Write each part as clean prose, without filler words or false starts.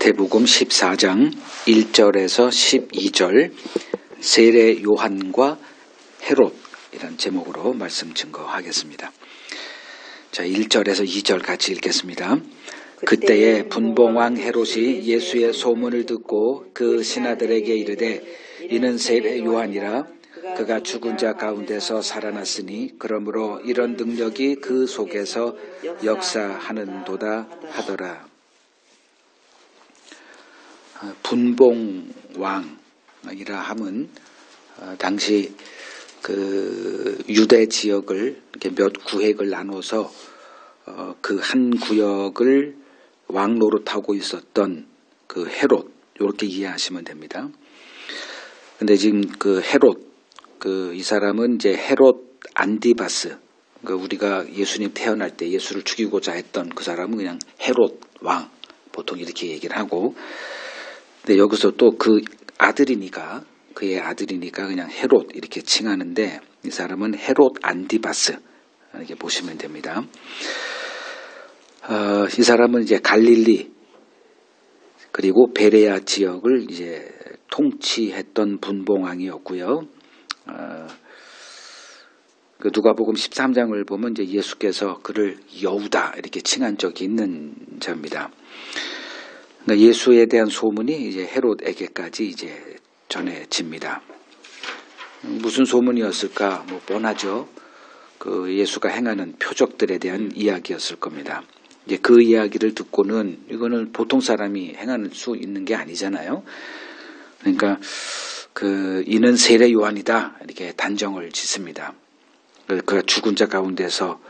마태복음 14장 1절에서 12절 세례 요한과 헤롯이라는 제목으로 말씀 증거하겠습니다. 자, 1절에서 2절 같이 읽겠습니다. 그때에 분봉왕 헤롯이 예수의 소문을 듣고 그 신하들에게 이르되 이는 세례 요한이라 그가 죽은 자 가운데서 살아났으니 그러므로 이런 능력이 그 속에서 역사하는도다 하더라. 분봉왕이라 함은 당시 그 유대 지역을 이렇게 몇 구획을 나눠서 그 한 구역을 왕 노릇하고 있었던 그 헤롯, 이렇게 이해하시면 됩니다. 근데 지금 그 헤롯, 이 사람은 이제 헤롯 안디바스, 그러니까 우리가 예수님 태어날 때 예수를 죽이고자 했던 그 사람은 그냥 헤롯 왕, 보통 이렇게 얘기를 하고, 근데 여기서 또 그 아들이니까, 그의 아들이니까 그냥 헤롯 이렇게 칭하는데, 이 사람은 헤롯 안디바스, 이렇게 보시면 됩니다. 이 사람은 이제 갈릴리, 그리고 베레아 지역을 이제 통치했던 분봉왕이었고요. 그 누가복음 13장을 보면 이제 예수께서 그를 여우다 이렇게 칭한 적이 있는 자입니다. 그러니까 예수에 대한 소문이 이제 헤롯에게까지 이제 전해집니다. 무슨 소문이었을까? 뭐 뻔하죠. 그 예수가 행하는 표적들에 대한 이야기였을 겁니다. 이제 그 이야기를 듣고는 이거는 보통 사람이 행할 수 있는 게 아니잖아요. 그러니까 이는 세례 요한이다 이렇게 단정을 짓습니다. 그가 죽은 자 가운데서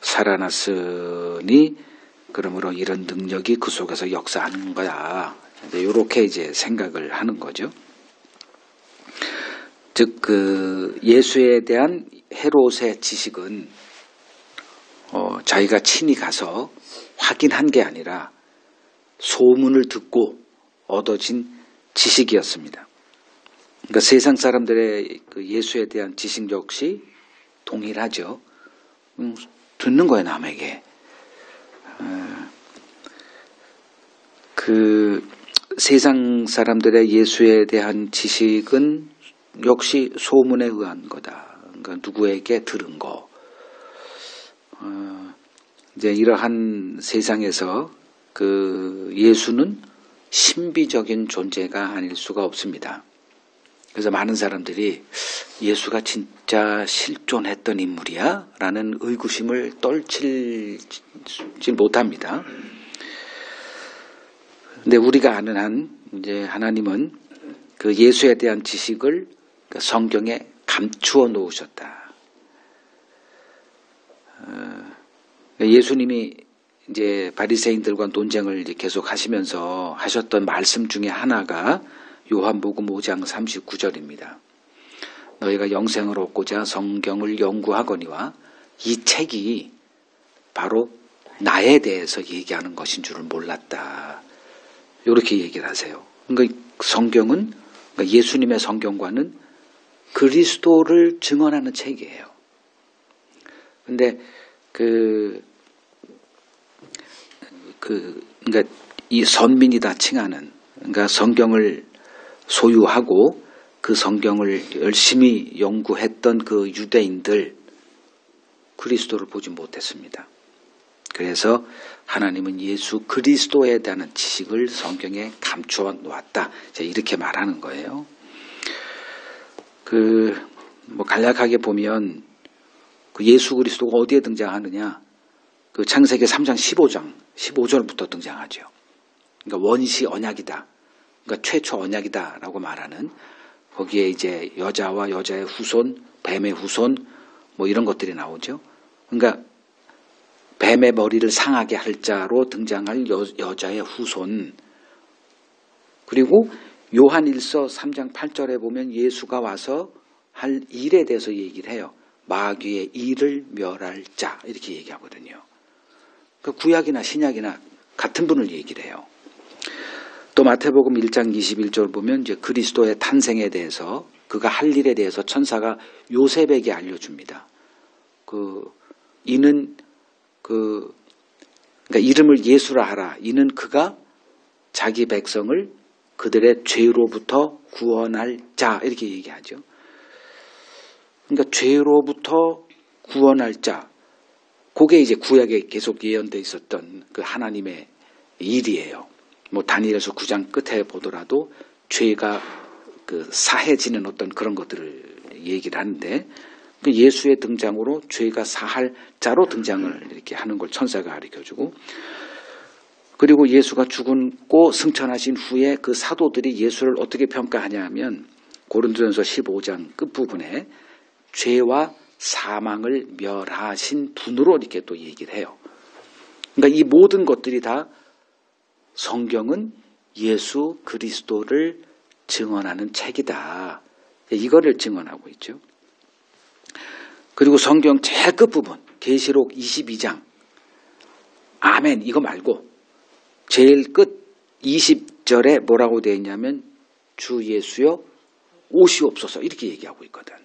살아났으니 그러므로 이런 능력이 그 속에서 역사하는 거야. 이렇게 이제 생각을 하는 거죠. 즉 예수에 대한 헤롯의 지식은 자기가 친히 가서 확인한 게 아니라 소문을 듣고 얻어진 지식이었습니다. 그러니까 세상 사람들의 그 예수에 대한 지식 역시 동일하죠. 듣는 거예요, 남에게. 그 세상 사람들의 예수에 대한 지식은 역시 소문에 의한 거다. 그러니까 누구에게 들은 거. 이제 이러한 세상에서 그 예수는 신비적인 존재가 아닐 수가 없습니다. 그래서 많은 사람들이 예수가 진짜 실존했던 인물이야? 라는 의구심을 떨치지 못합니다. 근데 우리가 아는 한, 이제 하나님은 그 예수에 대한 지식을 성경에 감추어 놓으셨다. 예수님이 이제 바리새인들과 논쟁을 계속 하시면서 하셨던 말씀 중에 하나가 요한복음 5장 39절입니다. 너희가 영생을 얻고자 성경을 연구하거니와 이 책이 바로 나에 대해서 얘기하는 것인 줄을 몰랐다. 이렇게 얘기를 하세요. 그러니까 성경은, 그러니까 예수님의 성경과는 그리스도를 증언하는 책이에요. 근데 그러니까 이 선민이다 칭하는, 그러니까 성경을 소유하고 그 성경을 열심히 연구했던 그 유대인들, 그리스도를 보지 못했습니다. 그래서 하나님은 예수 그리스도에 대한 지식을 성경에 감추어 놓았다. 이렇게 말하는 거예요. 뭐 간략하게 보면 그 예수 그리스도가 어디에 등장하느냐? 그 창세기 3장 15절부터 등장하죠. 그러니까 원시 언약이다. 그러니까 최초 언약이다라고 말하는, 거기에 이제 여자와 여자의 후손, 뱀의 후손, 뭐 이런 것들이 나오죠. 그러니까 뱀의 머리를 상하게 할 자로 등장할 여자의 후손. 그리고 요한일서 3장 8절에 보면 예수가 와서 할 일에 대해서 얘기를 해요. 마귀의 일을 멸할 자, 이렇게 얘기하거든요. 그러니까 구약이나 신약이나 같은 분을 얘기를 해요. 또 마태복음 1장 21절 보면 이제 그리스도의 탄생에 대해서, 그가 할 일에 대해서 천사가 요셉에게 알려줍니다. 이는 그러니까 이름을 예수라 하라. 이는 그가 자기 백성을 그들의 죄로부터 구원할 자 이렇게 얘기하죠. 그러니까 죄로부터 구원할 자, 그게 이제 구약에 계속 예언되어 있었던 그 하나님의 일이에요. 뭐 다니엘서 9장 끝에 보더라도 죄가 그 사해지는 어떤 그런 것들을 얘기를 하는데 그 예수의 등장으로 죄가 사할 자로 등장을 이렇게 하는 걸 천사가 가르쳐주고, 그리고 예수가 죽고 승천하신 후에 그 사도들이 예수를 어떻게 평가하냐 하면 고린도전서 15장 끝부분에 죄와 사망을 멸하신 분으로 이렇게 또 얘기를 해요. 그러니까 이 모든 것들이 다 성경은 예수 그리스도를 증언하는 책이다. 이거를 증언하고 있죠. 그리고 성경 제일 끝부분 계시록 22장 아멘 이거 말고 제일 끝 20절에 뭐라고 되어 있냐면 주 예수여 오시옵소서 이렇게 얘기하고 있거든.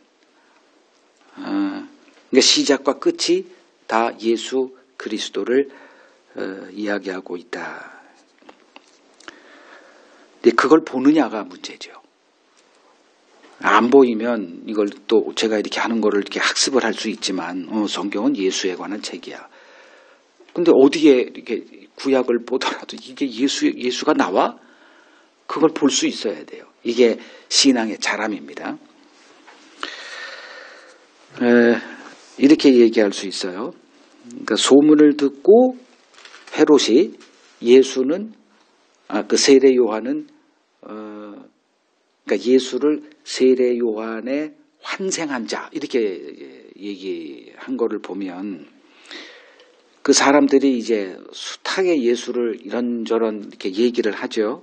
그러니까 시작과 끝이 다 예수 그리스도를 이야기하고 있다. 근데 그걸 보느냐가 문제죠. 안 보이면 이걸 또 제가 이렇게 하는 거를 이렇게 학습을 할 수 있지만 성경은 예수에 관한 책이야. 근데 어디에 이렇게 구약을 보더라도 이게 예수가 나와? 그걸 볼 수 있어야 돼요. 이게 신앙의 자람입니다. 이렇게 얘기할 수 있어요. 그러니까 소문을 듣고 헤롯이 예수는 그 세례 요한은 그러니까 예수를 세례 요한의 환생한 자 이렇게 얘기한 거를 보면 그 사람들이 이제 숱하게 예수를 이런저런 이렇게 얘기를 하죠.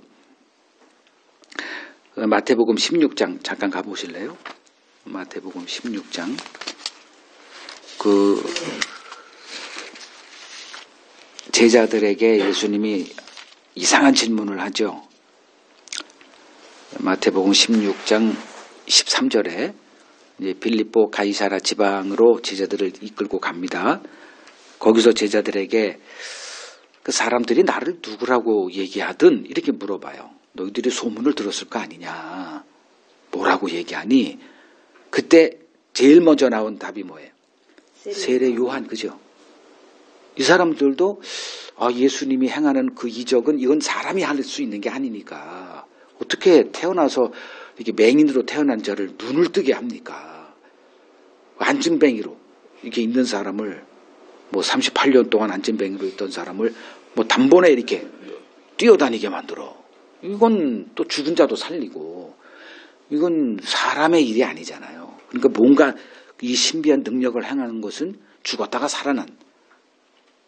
마태복음 16장 잠깐 가보실래요? 마태복음 16장 그 제자들에게 예수님이 이상한 질문을 하죠. 마태복음 16장 13절에 이제 빌립보 가이사라 지방으로 제자들을 이끌고 갑니다. 거기서 제자들에게 그 사람들이 나를 누구라고 얘기하든 이렇게 물어봐요. 너희들이 소문을 들었을 거 아니냐. 뭐라고 얘기하니? 그때 제일 먼저 나온 답이 뭐예요? 세례 요한, 그죠? 이 사람들도 예수님이 행하는 그 이적은 이건 사람이 할 수 있는 게 아니니까 어떻게 태어나서 이렇게 맹인으로 태어난 자를 눈을 뜨게 합니까? 안진뱅이로 이렇게 있는 사람을 뭐 38년 동안 안진뱅이로 있던 사람을 뭐 단번에 이렇게 뛰어다니게 만들어. 이건 또 죽은 자도 살리고 이건 사람의 일이 아니잖아요. 그러니까 뭔가 이 신비한 능력을 행하는 것은 죽었다가 살아난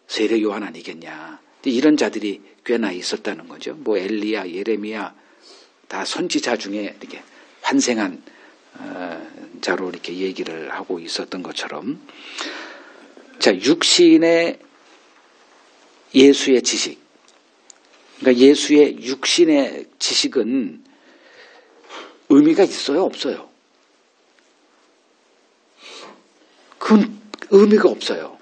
세례 요한 아니겠냐. 이런 자들이 꽤나 있었다는 거죠. 뭐 엘리야, 예레미야 다 선지자 중에 이렇게 환생한 자로 이렇게 얘기를 하고 있었던 것처럼, 자, 육신의 예수의 지식, 그러니까 예수의 육신의 지식은 의미가 있어요, 없어요? 그건 의미가 없어요.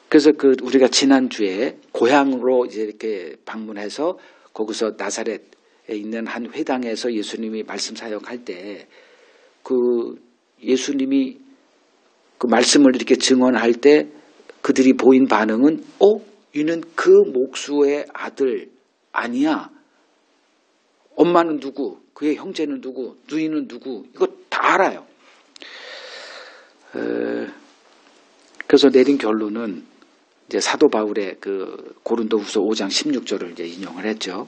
그래서 우리가 지난주에 고향으로 이제 이렇게 방문해서 거기서 나사렛에 있는 한 회당에서 예수님이 말씀 사역할 때 예수님이 그 말씀을 이렇게 증언할 때 그들이 보인 반응은 이는 그 목수의 아들 아니야. 엄마는 누구? 그의 형제는 누구? 누이는 누구? 이거 다 알아요. 그래서 내린 결론은 이제 사도 바울의 그 고린도후서 5장 16절을 이제 인용을 했죠.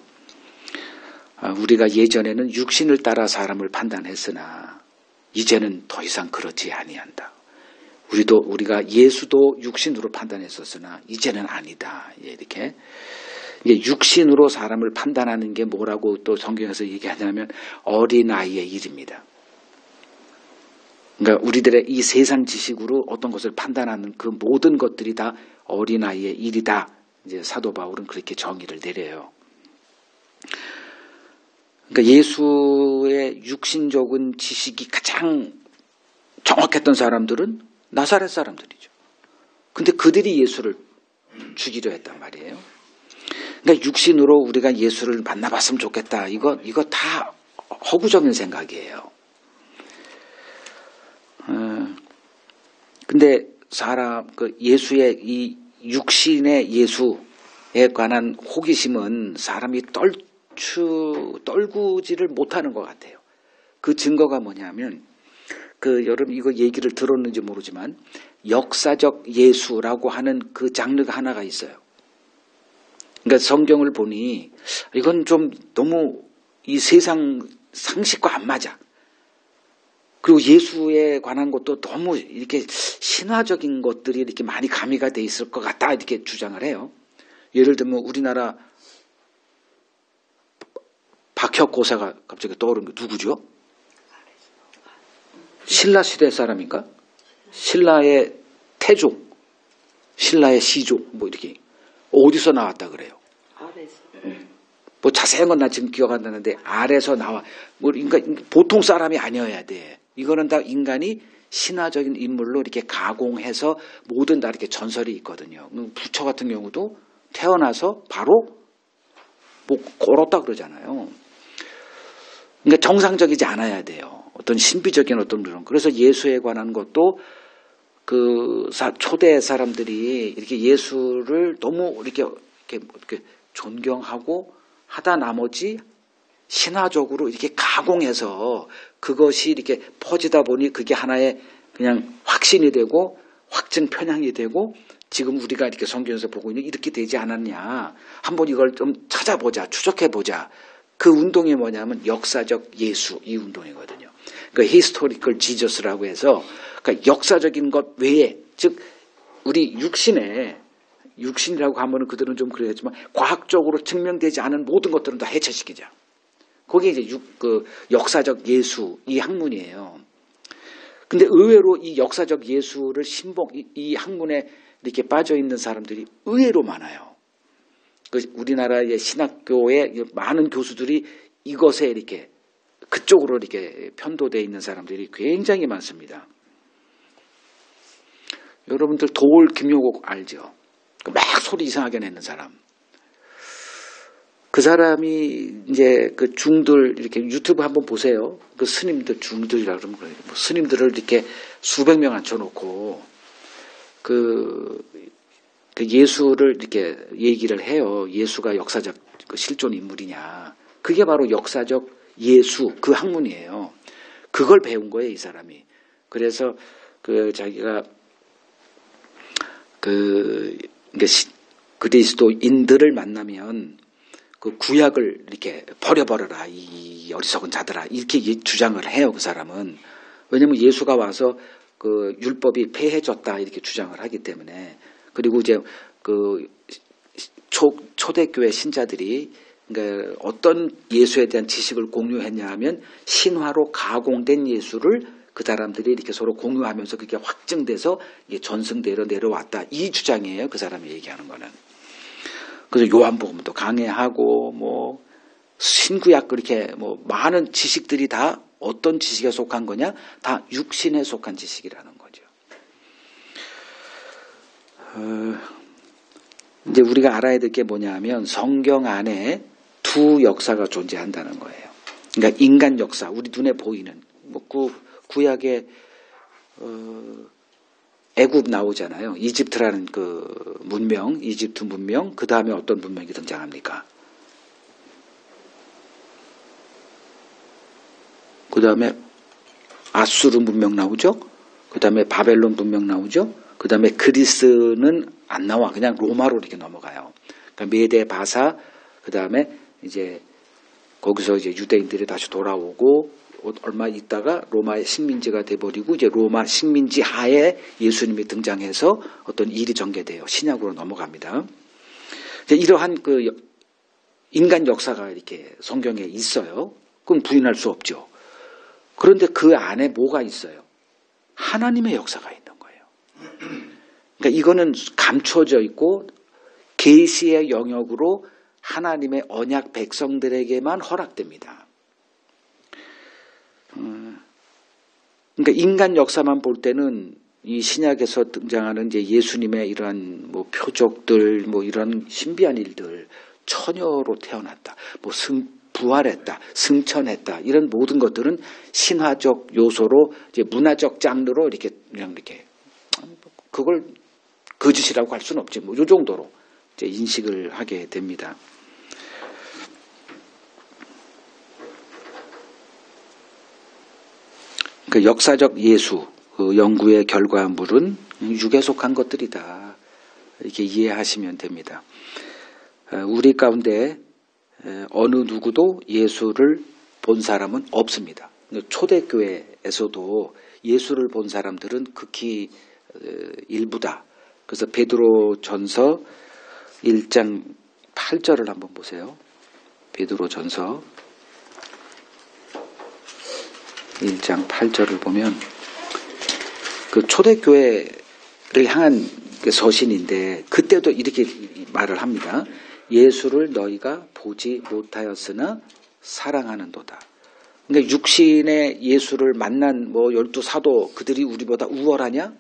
우리가 예전에는 육신을 따라 사람을 판단했으나 이제는 더 이상 그렇지 아니한다. 우리가 예수도 육신으로 판단했었으나 이제는 아니다. 이렇게 이게 육신으로 사람을 판단하는 게 뭐라고 또 성경에서 얘기하냐면 어린아이의 일입니다. 그러니까 우리들의 이 세상 지식으로 어떤 것을 판단하는 그 모든 것들이 다 어린아이의 일이다. 이제 사도 바울은 그렇게 정의를 내려요. 그러니까 예수의 육신적인 지식이 가장 정확했던 사람들은 나사렛 사람들이죠. 근데 그들이 예수를 죽이려 했단 말이에요. 그러니까 육신으로 우리가 예수를 만나봤으면 좋겠다. 이거 다 허구적인 생각이에요. 근데 예수의 이 육신의 예수에 관한 호기심은 사람이 떨구지를 못하는 것 같아요. 그 증거가 뭐냐면 여러분 이거 얘기를 들었는지 모르지만 역사적 예수라고 하는 그 장르가 하나가 있어요. 그러니까 성경을 보니 이건 좀 너무 이 세상 상식과 안 맞아. 그리고 예수에 관한 것도 너무 이렇게 신화적인 것들이 이렇게 많이 가미가 돼 있을 것 같다 이렇게 주장을 해요. 예를 들면 우리나라 박혁고사가 갑자기 떠오른 게 누구죠? 신라 시대 사람인가? 신라의 태종, 신라의 시종 뭐 이렇게 어디서 나왔다 그래요? 뭐 자세한 건 나 지금 기억 안 나는데 아래서 나와. 뭐 그러니까 보통 사람이 아니어야 돼. 이거는 다 인간이 신화적인 인물로 이렇게 가공해서 모든 다 이렇게 전설이 있거든요. 부처 같은 경우도 태어나서 바로 뭐 걸었다 그러잖아요. 그러니까 정상적이지 않아야 돼요. 어떤 신비적인 어떤 그런. 그래서 예수에 관한 것도 초대 사람들이 이렇게 예수를 너무 이렇게 존경하고 하다 나머지 신화적으로 이렇게 가공해서 그것이 이렇게 퍼지다 보니 그게 하나의 그냥 확신이 되고 확증 편향이 되고 지금 우리가 이렇게 성경에서 보고 있는 이렇게 되지 않았냐. 한번 이걸 좀 찾아보자. 추적해보자. 그 운동이 뭐냐면 역사적 예수 이 운동이거든요. 그러니까 히스토리컬 지저스라고 해서 그러니까 역사적인 것 외에 즉 우리 육신이라고 하면은 그들은 좀 그러겠지만 과학적으로 증명되지 않은 모든 것들은 다 해체시키자. 그게 이제 역사적 예수 이 학문이에요. 근데 의외로 이 역사적 예수를 이 학문에 이렇게 빠져 있는 사람들이 의외로 많아요. 우리나라의 신학교의 많은 교수들이 이것에 이렇게 그쪽으로 이렇게 편도되어 있는 사람들이 굉장히 많습니다. 여러분들 도올 김용옥 알죠? 막 소리 이상하게 내는 사람. 그 사람이 이제 그 중들 이렇게 유튜브 한번 보세요. 그 스님들 중들이라 그러면 그래요. 뭐 스님들을 이렇게 수백 명 앉혀놓고 그 예수를 이렇게 얘기를 해요. 예수가 역사적 실존 인물이냐. 그게 바로 역사적 예수 그 학문이에요. 그걸 배운 거예요, 이 사람이. 그래서 자기가 그리스도인들을 만나면 그 구약을 이렇게 버려버려라 이 어리석은 자들아 이렇게 주장을 해요. 그 사람은. 왜냐하면 예수가 와서 그 율법이 폐해졌다 이렇게 주장을 하기 때문에. 그리고 이제 초대교회 신자들이 그러니까 어떤 예수에 대한 지식을 공유했냐 하면 신화로 가공된 예수를 그 사람들이 이렇게 서로 공유하면서 그게 확증돼서 전승대로 내려왔다. 이 주장이에요. 그 사람이 얘기하는 거는. 그래서 요한복음도 강해하고 뭐 신구약 그렇게 뭐 많은 지식들이 다 어떤 지식에 속한 거냐? 다 육신에 속한 지식이라는 거죠. 이제 우리가 알아야 될 게 뭐냐 하면 성경 안에 두 역사가 존재한다는 거예요. 그러니까 인간 역사, 우리 눈에 보이는 뭐 구약의 애굽 나오잖아요. 이집트라는 그 문명, 이집트 문명, 그 다음에 어떤 문명이 등장합니까? 그 다음에 아수르 문명 나오죠. 그 다음에 바벨론 문명 나오죠. 그 다음에 그리스는 안 나와. 그냥 로마로 이렇게 넘어가요. 그러니까 메데 바사, 그 다음에 이제 거기서 이제 유대인들이 다시 돌아오고 얼마 있다가 로마의 식민지가 돼버리고 이제 로마 식민지 하에 예수님이 등장해서 어떤 일이 전개돼요. 신약으로 넘어갑니다. 이러한 그 인간 역사가 이렇게 성경에 있어요. 그럼 부인할 수 없죠. 그런데 그 안에 뭐가 있어요? 하나님의 역사가 있는 거예요. 그러니까 이거는 감춰져 있고 계시의 영역으로 하나님의 언약 백성들에게만 허락됩니다. 그러니까 인간 역사만 볼 때는 이 신약에서 등장하는 이제 예수님의 이러한 뭐 표적들, 뭐 이런 신비한 일들, 처녀로 태어났다, 뭐 부활했다, 승천했다, 이런 모든 것들은 신화적 요소로 이제 문화적 장르로 이렇게 그냥 이렇게 그걸 거짓이라고 할 수는 없지. 뭐 이 정도로 이제 인식을 하게 됩니다. 그 역사적 예수 그 연구의 결과물은 육에 속한 것들이다. 이렇게 이해하시면 됩니다. 우리 가운데 어느 누구도 예수를 본 사람은 없습니다. 초대교회에서도 예수를 본 사람들은 극히 일부다. 그래서 베드로전서 1장 8절을 한번 보세요. 베드로전서 1장 8절을 보면 그 초대교회를 향한 서신인데 그때도 이렇게 말을 합니다. 예수를 너희가 보지 못하였으나 사랑하는도다. 그러니까 육신의 예수를 만난 뭐 12사도 그들이 우리보다 우월하냐?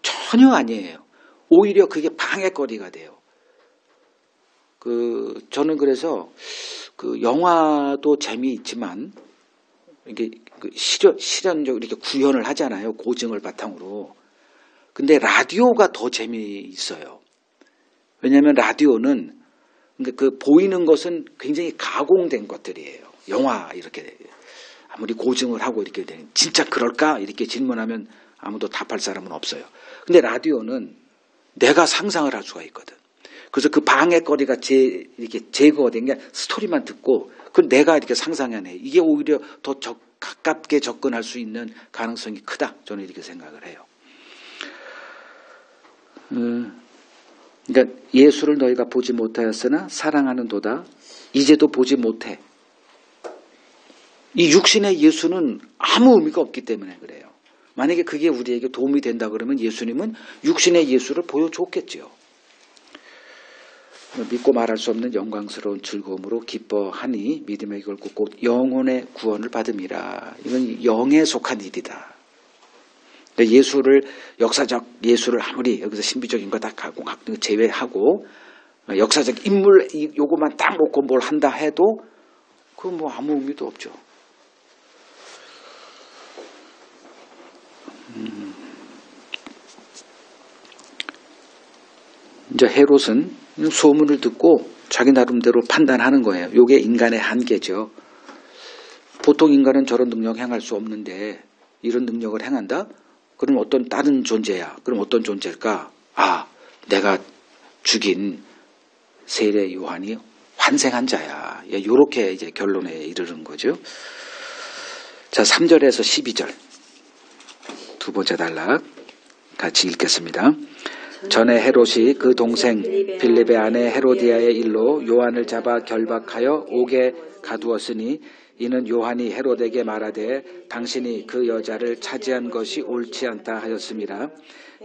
전혀 아니에요. 오히려 그게 방해거리가 돼요. 저는 그래서 그 영화도 재미있지만 이게 실현적으로 이렇게 구현을 하잖아요. 고증을 바탕으로. 근데 라디오가 더 재미있어요. 왜냐하면 라디오는 그 보이는 것은 굉장히 가공된 것들이에요. 영화 이렇게 아무리 고증을 하고 이렇게 되는 진짜 그럴까? 이렇게 질문하면 아무도 답할 사람은 없어요. 근데 라디오는 내가 상상을 할 수가 있거든. 그래서 그 방해거리가 이렇게 제거가 된 게 스토리만 듣고 그걸 내가 이렇게 상상해내. 이게 오히려 더 가깝게 접근할 수 있는 가능성이 크다. 저는 이렇게 생각을 해요. 그러니까 예수를 너희가 보지 못하였으나 사랑하는도다. 이제도 보지 못해. 이 육신의 예수는 아무 의미가 없기 때문에 그래요. 만약에 그게 우리에게 도움이 된다 그러면 예수님은 육신의 예수를 보여줬겠지요. 믿고 말할 수 없는 영광스러운 즐거움으로 기뻐하니 믿음의 결국 곧 영혼의 구원을 받음이라. 이건 영에 속한 일이다. 예수를 역사적 예수를 아무리 여기서 신비적인 거 다 제외하고 역사적 인물 요거만 딱 놓고 뭘 한다 해도 그건 뭐 아무 의미도 없죠. 이제 헤롯은 소문을 듣고 자기 나름대로 판단하는 거예요. 이게 인간의 한계죠. 보통 인간은 저런 능력 행할 수 없는데 이런 능력을 행한다? 그럼 어떤 다른 존재야. 그럼 어떤 존재일까? 아, 내가 죽인 세례 요한이 환생한 자야. 이렇게 이제 결론에 이르는 거죠. 자, 3절에서 12절. 두 번째 단락 같이 읽겠습니다. 전에 헤롯이 그 동생 빌립의 아내 헤로디아의 일로 요한을 잡아 결박하여 옥에 가두었으니 이는 요한이 헤롯에게 말하되 당신이 그 여자를 차지한 것이 옳지 않다 하였습니다.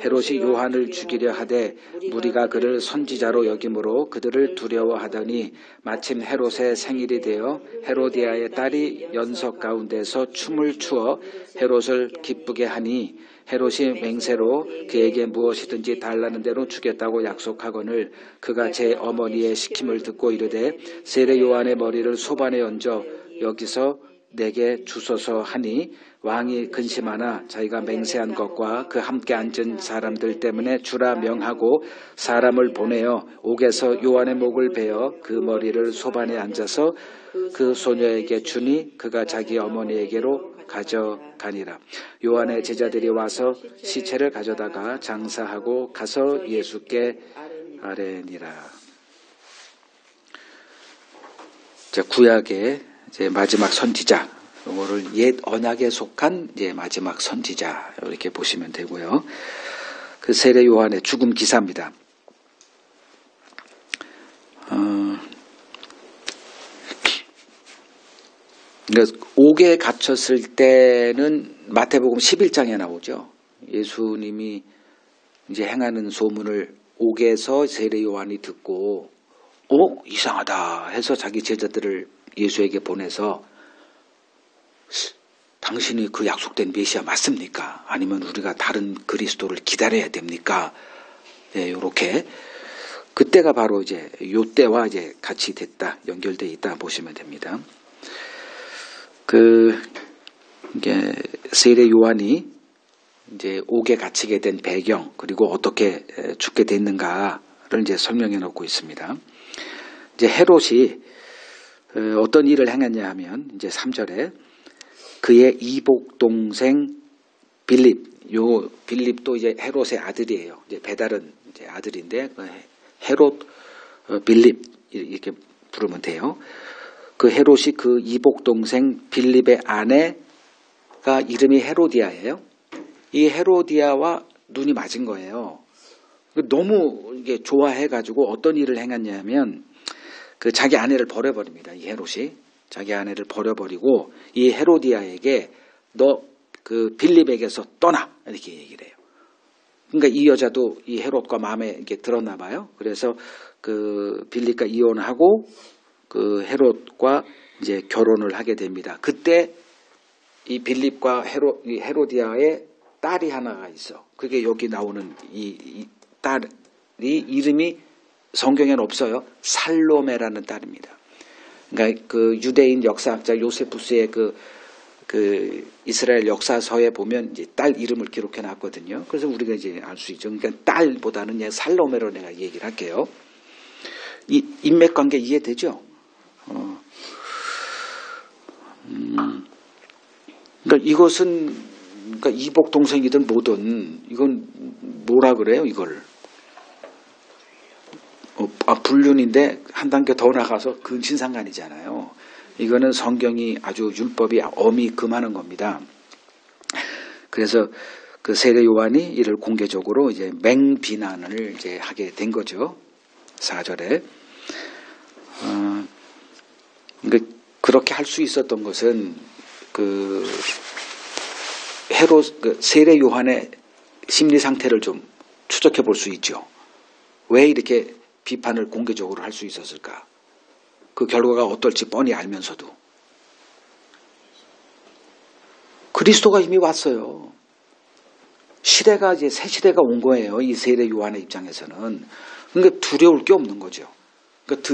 헤롯이 요한을 죽이려 하되 무리가 그를 선지자로 여김으로 그들을 두려워하더니 마침 헤롯의 생일이 되어 헤로디아의 딸이 연석 가운데서 춤을 추어 헤롯을 기쁘게 하니 헤롯이 맹세로 그에게 무엇이든지 달라는 대로 주겠다고 약속하거늘 그가 제 어머니의 시킴을 듣고 이르되 세례 요한의 머리를 소반에 얹어 여기서 내게 주소서 하니 왕이 근심하나 자기가 맹세한 것과 그 함께 앉은 사람들 때문에 주라 명하고 사람을 보내어 옥에서 요한의 목을 베어 그 머리를 소반에 앉아서 그 소녀에게 주니 그가 자기 어머니에게로 가져가니라. 요한의 제자들이 와서 시체를 가져다가 장사하고 가서 예수께 아뢰니라. 자, 구약의 이제 마지막 선지자, 이거를 옛 언약에 속한 이제 마지막 선지자 이렇게 보시면 되고요. 그 세례 요한의 죽음 기사입니다. 그러니까 옥에 갇혔을 때는 마태복음 11장에 나오죠. 예수님이 이제 행하는 소문을 옥에서 세례 요한이 듣고 이상하다 해서 자기 제자들을 예수에게 보내서 당신이 그 약속된 메시아 맞습니까? 아니면 우리가 다른 그리스도를 기다려야 됩니까? 네, 이렇게 그때가 바로 이제 요 때와 이제 같이 됐다, 연결돼 있다 보시면 됩니다. 이게 세례 요한이 이제 옥에 갇히게 된 배경, 그리고 어떻게 죽게 됐는가를 이제 설명해 놓고 있습니다. 이제 헤롯이 어떤 일을 행했냐 하면 이제 3절에 그의 이복 동생 빌립, 요 빌립도 이제 헤롯의 아들이에요. 이제 배달은 이제 아들인데 헤롯 빌립 이렇게 부르면 돼요. 그 헤롯이 그 이복 동생 빌립의 아내가 이름이 헤로디아예요. 이 헤로디아와 눈이 맞은 거예요. 너무 이게 좋아해가지고 어떤 일을 행했냐면 그 자기 아내를 버려버립니다. 이 헤롯이 자기 아내를 버려버리고 이 헤로디아에게 너 그 빌립에게서 떠나 이렇게 얘기를 해요. 그러니까 이 여자도 이 헤롯과 마음에 이렇게 들었나 봐요. 그래서 그 빌립과 이혼하고 그 헤롯과 이제 결혼을 하게 됩니다. 그때 이 빌립과 헤로디아의 딸이 하나가 있어. 그게 여기 나오는 이 딸이 이름이 성경에는 없어요. 살로메라는 딸입니다. 그러니까 그 유대인 역사학자 요세푸스의 그 이스라엘 역사서에 보면 이제 딸 이름을 기록해 놨거든요. 그래서 우리가 이제 알 수 있죠. 그러니까 딸보다는 그냥 살로메로 내가 얘기를 할게요. 이 인맥 관계 이해되죠? 그러니까 이것은 그러니까 이복 동생이든 뭐든 이건 뭐라 그래요? 이걸 불륜인데 한 단계 더 나가서 근친상간이잖아요. 이거는 성경이 아주 율법이 엄히 금하는 겁니다. 그래서 그 세례 요한이 이를 공개적으로 이제 맹비난을 이제 하게 된 거죠. 4절에. 그러니까 그렇게 할 수 있었던 것은 그 세례 요한의 심리 상태를 좀 추적해 볼 수 있죠. 왜 이렇게 비판을 공개적으로 할 수 있었을까? 그 결과가 어떨지 뻔히 알면서도 그리스도가 이미 왔어요. 시대가 이제 새 시대가 온 거예요. 이 세례 요한의 입장에서는. 그러니까 두려울 게 없는 거죠. 그러니까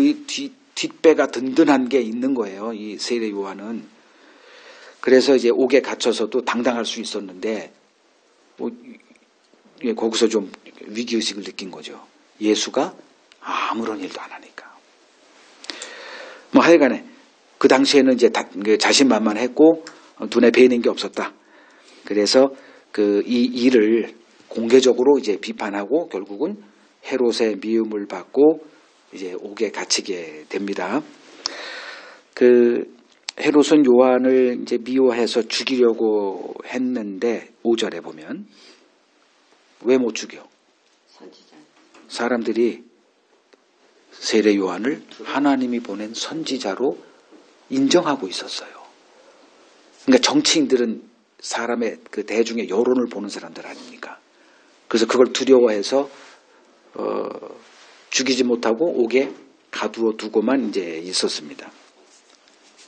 뒷배가 든든한 게 있는 거예요. 이 세례 요한은. 그래서 이제 옥에 갇혀서도 당당할 수 있었는데 거기서 좀 위기의식을 느낀 거죠. 예수가 아무런 일도 안 하니까. 뭐 하여간에 그 당시에는 이제 자신만만했고 눈에 뵈는 게 없었다. 그래서 이 일을 공개적으로 이제 비판하고 결국은 헤롯의 미움을 받고 이제 옥에 갇히게 됩니다. 헤롯은 요한을 이제 미워해서 죽이려고 했는데 5절에 보면 왜 못 죽여? 사람들이 세례 요한을 하나님이 보낸 선지자로 인정하고 있었어요. 그러니까 정치인들은 사람의 그 대중의 여론을 보는 사람들 아닙니까? 그래서 그걸 두려워해서 죽이지 못하고 옥에 가두어 두고만 이제 있었습니다.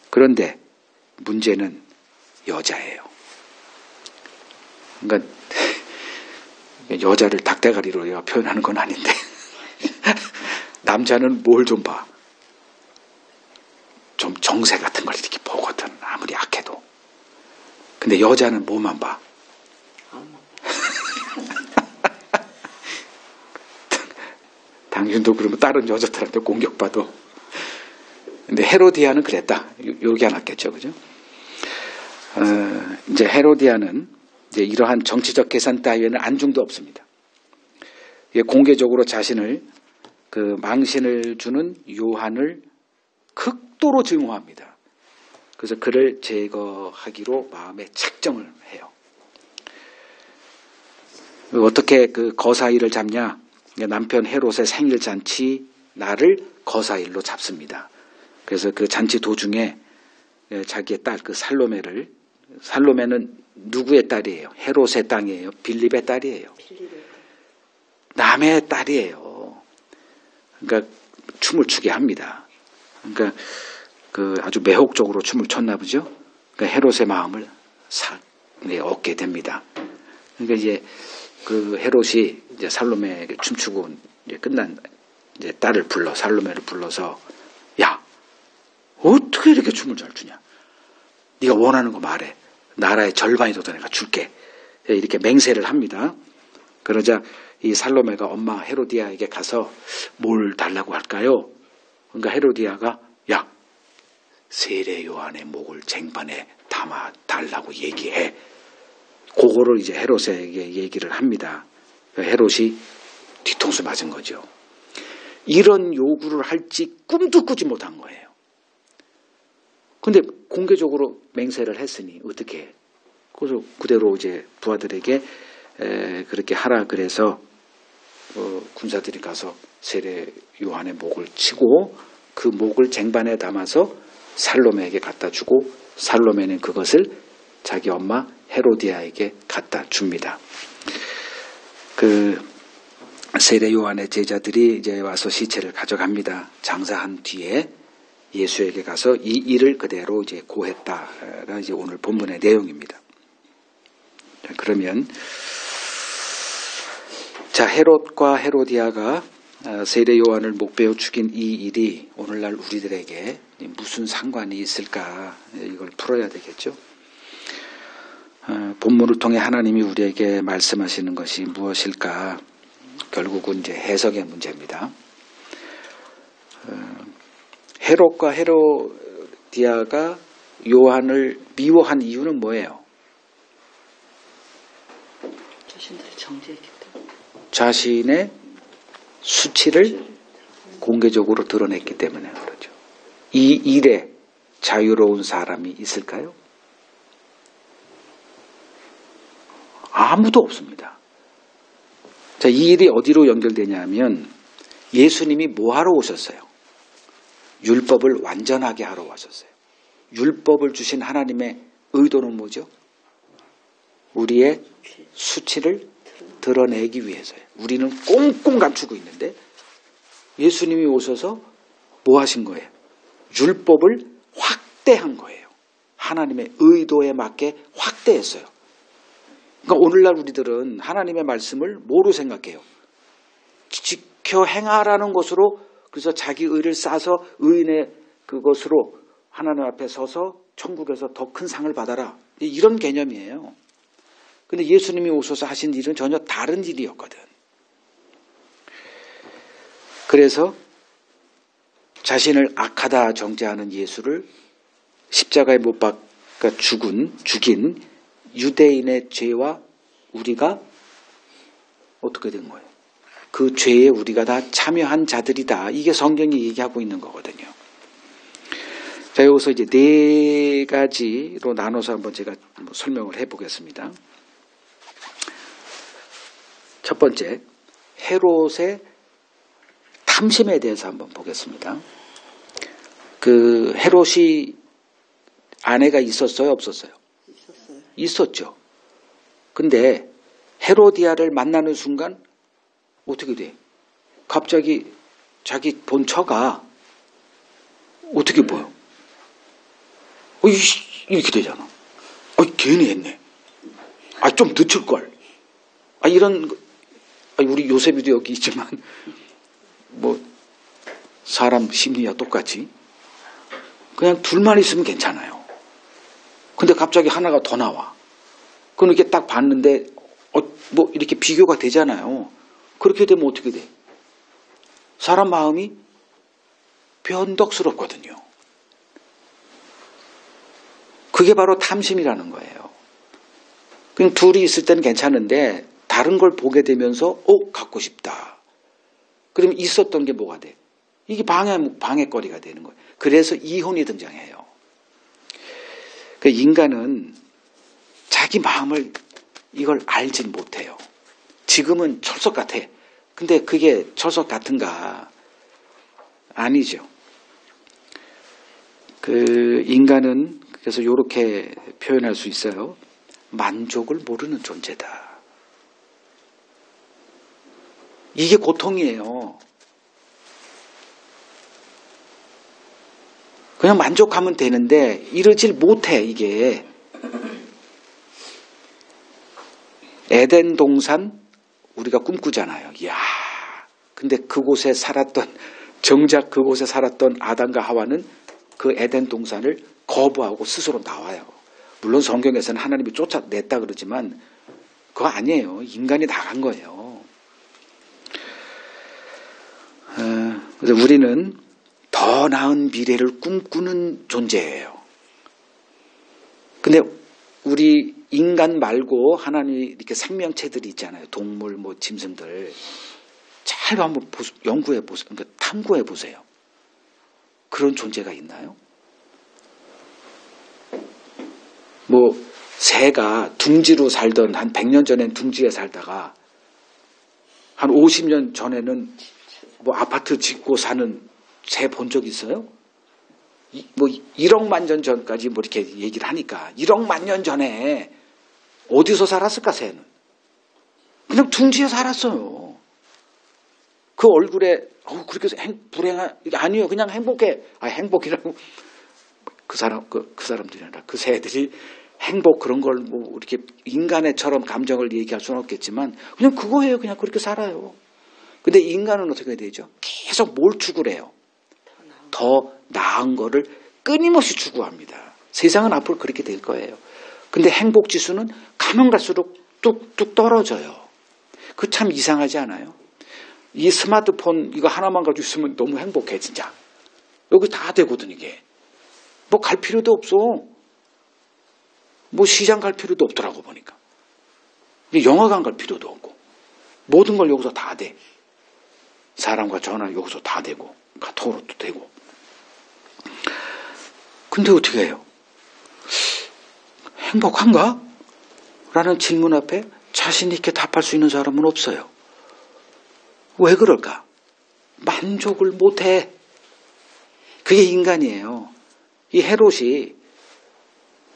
그런데 문제는 여자예요. 그러니까 여자를 닭대가리로 내가 표현하는 건 아닌데 남자는 뭘 좀 봐. 좀 정세 같은 걸 이렇게 보거든. 아무리 약해도. 근데 여자는 뭐만 봐. 당신도 그러면 다른 여자들한테 공격받아. 근데 헤로디아는 그랬다. 요렇게 해놨겠죠. 그죠? 이제 헤로디아는 이제 이러한 정치적 계산 따위에는 안중도 없습니다. 공개적으로 자신을 그 망신을 주는 요한을 극도로 증오합니다. 그래서 그를 제거하기로 마음의 작정을 해요. 어떻게 그 거사일을 잡냐? 남편 헤롯의 생일 잔치 날을 거사일로 잡습니다. 그래서 그 잔치 도중에 자기의 딸 그 살로메는 누구의 딸이에요? 헤롯의 딸이에요? 빌립의 딸이에요? 남의 딸이에요. 그러니까 춤을 추게 합니다. 그러니까 그 아주 매혹적으로 춤을 췄나 보죠. 그러니까 헤롯의 마음을 얻게 됩니다. 그러니까 이제 그 헤롯이 이제 살로메에게 춤추고 이제 끝난 이제 딸을 살로메를 불러서 야, 어떻게 이렇게 춤을 잘 추냐? 네가 원하는 거 말해. 나라의 절반이라도 내가 줄게. 이렇게 맹세를 합니다. 그러자 이 살로메가 엄마 헤로디아에게 가서 뭘 달라고 할까요? 그러니까 헤로디아가 야, 세례 요한의 목을 쟁반에 담아 달라고 얘기해. 그거를 이제 헤롯에게 얘기를 합니다. 헤롯이 뒤통수 맞은 거죠. 이런 요구를 할지 꿈도 꾸지 못한 거예요. 근데 공개적으로 맹세를 했으니 어떻게 해? 그래서 그대로 이제 부하들에게 그렇게 하라 그래서 군사들이 가서 세례 요한의 목을 치고 그 목을 쟁반에 담아서 살로메에게 갖다 주고 살로메는 그것을 자기 엄마 헤로디아에게 갖다 줍니다. 그 세례 요한의 제자들이 이제 와서 시체를 가져갑니다. 장사한 뒤에 예수에게 가서 이 일을 그대로 이제 고했다가 이제 오늘 본문의 내용입니다. 그러면 자, 헤롯과 헤로디아가 세례 요한을 목베어 죽인 이 일이 오늘날 우리들에게 무슨 상관이 있을까? 이걸 풀어야 되겠죠. 본문을 통해 하나님이 우리에게 말씀하시는 것이 무엇일까? 결국은 이제 해석의 문제입니다. 헤롯과 헤로디아가 요한을 미워한 이유는 뭐예요? 자신들을 정죄했기 때문에. 자신의 수치를 공개적으로 드러냈기 때문에 그렇죠. 이 일에 자유로운 사람이 있을까요? 아무도 없습니다. 자, 이 일이 어디로 연결되냐면 예수님이 뭐 하러 오셨어요? 율법을 완전하게 하러 오셨어요. 율법을 주신 하나님의 의도는 뭐죠? 우리의 수치를 드러내기 위해서요. 우리는 꽁꽁 감추고 있는데 예수님이 오셔서 뭐 하신 거예요? 율법을 확대한 거예요. 하나님의 의도에 맞게 확대했어요. 그러니까 오늘날 우리들은 하나님의 말씀을 뭐로 생각해요? 지켜 행하라는 것으로, 그래서 자기 의를 쌓아서 의인의 그것으로 하나님 앞에 서서 천국에서 더 큰 상을 받아라. 이런 개념이에요. 근데 예수님이 오셔서 하신 일은 전혀 다른 일이었거든. 그래서 자신을 악하다 정죄하는 예수를 십자가에 못 박아 죽인 유대인의 죄와 우리가 어떻게 된 거예요? 그 죄에 우리가 다 참여한 자들이다. 이게 성경이 얘기하고 있는 거거든요. 자, 여기서 이제 네 가지로 나눠서 한번 제가 설명을 해보겠습니다. 첫 번째, 헤롯의 탐심에 대해서 한번 보겠습니다. 그 헤롯이 아내가 있었어요, 없었어요? 있었죠. 근데 헤로디아를 만나는 순간 어떻게 돼? 갑자기 자기 본 처가 어떻게 보여? 이렇게 되잖아. 괜히 했네. 좀 늦출걸. 우리 요셉이도 여기 있지만 뭐 사람 심리와 똑같이 그냥 둘만 있으면 괜찮아요. 근데 갑자기 하나가 더 나와. 그럼 이렇게 딱 봤는데 뭐 이렇게 비교가 되잖아요. 그렇게 되면 어떻게 돼? 사람 마음이 변덕스럽거든요. 그게 바로 탐심이라는 거예요. 그냥 둘이 있을 때는 괜찮은데 다른 걸 보게 되면서 갖고 싶다. 그러면 있었던 게 뭐가 돼? 이게 방해거리가 되는 거예요. 그래서 이혼이 등장해요. 그 인간은 자기 마음을 이걸 알진 못해요. 지금은 철석 같아. 근데 그게 철석 같은가? 아니죠. 그 인간은 그래서 이렇게 표현할 수 있어요. 만족을 모르는 존재다. 이게 고통이에요. 그냥 만족하면 되는데 이러질 못해. 이게 에덴 동산 우리가 꿈꾸잖아요. 이야, 근데 그곳에 살았던, 정작 그곳에 살았던 아담과 하와는 그 에덴 동산을 거부하고 스스로 나와요. 물론 성경에서는 하나님이 쫓아냈다 그러지만 그거 아니에요. 인간이 나간 거예요. 그래서 우리는 더 나은 미래를 꿈꾸는 존재예요. 근데 우리 인간 말고 하나님 이렇게 생명체들이 있잖아요. 동물, 뭐 짐승들. 잘 한번 연구해 보세요. 그러니까 탐구해 보세요. 그런 존재가 있나요? 뭐 새가 둥지로 살던 한 100년 전엔 둥지에 살다가 한 50년 전에는 뭐 아파트 짓고 사는 새 본 적 있어요? 뭐 1억만 년 전까지 뭐 이렇게 얘기를 하니까 1억만 년 전에 어디서 살았을까 새는? 그냥 둥지에 살았어요. 그 얼굴에 그렇게 불행한 아니요 그냥 행복해. 행복이라고 그 사람들이 아니라 그 새들이 행복 그런 걸 뭐 이렇게 인간애처럼 감정을 얘기할 수는 없겠지만 그냥 그거예요. 그냥 그렇게 살아요. 근데 인간은 어떻게 되죠? 계속 뭘 추구해요? 더 나은 거를 끊임없이 추구합니다. 세상은 앞으로 그렇게 될 거예요. 근데 행복 지수는 가면 갈수록 뚝뚝 떨어져요. 그 참 이상하지 않아요? 이 스마트폰 이거 하나만 가지고 있으면 너무 행복해 진짜. 여기 다 되거든 이게. 뭐 갈 필요도 없어. 뭐 시장 갈 필요도 없더라고 보니까. 영화관 갈 필요도 없고. 모든 걸 여기서 다 돼. 사람과 전화 여기서 다 되고 카톡으로도 되고. 근데 어떻게 해요? 행복한가? 라는 질문 앞에 자신 있게 답할 수 있는 사람은 없어요. 왜 그럴까? 만족을 못해. 그게 인간이에요. 이 헤롯이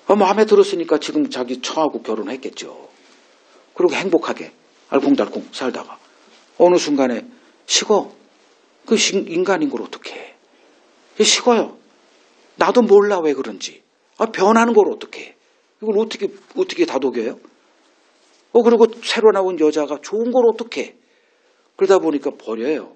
마음에 들었으니까 지금 자기 처하고 결혼했겠죠. 그리고 행복하게 알콩달콩 살다가 어느 순간에 식어. 그 인간인 걸 어떻게 해? 식어요. 나도 몰라 왜 그런지. 변하는 걸 어떻게 해? 이걸 어떻게 다독여요? 그리고 새로 나온 여자가 좋은 걸 어떻게 해? 그러다 보니까 버려요.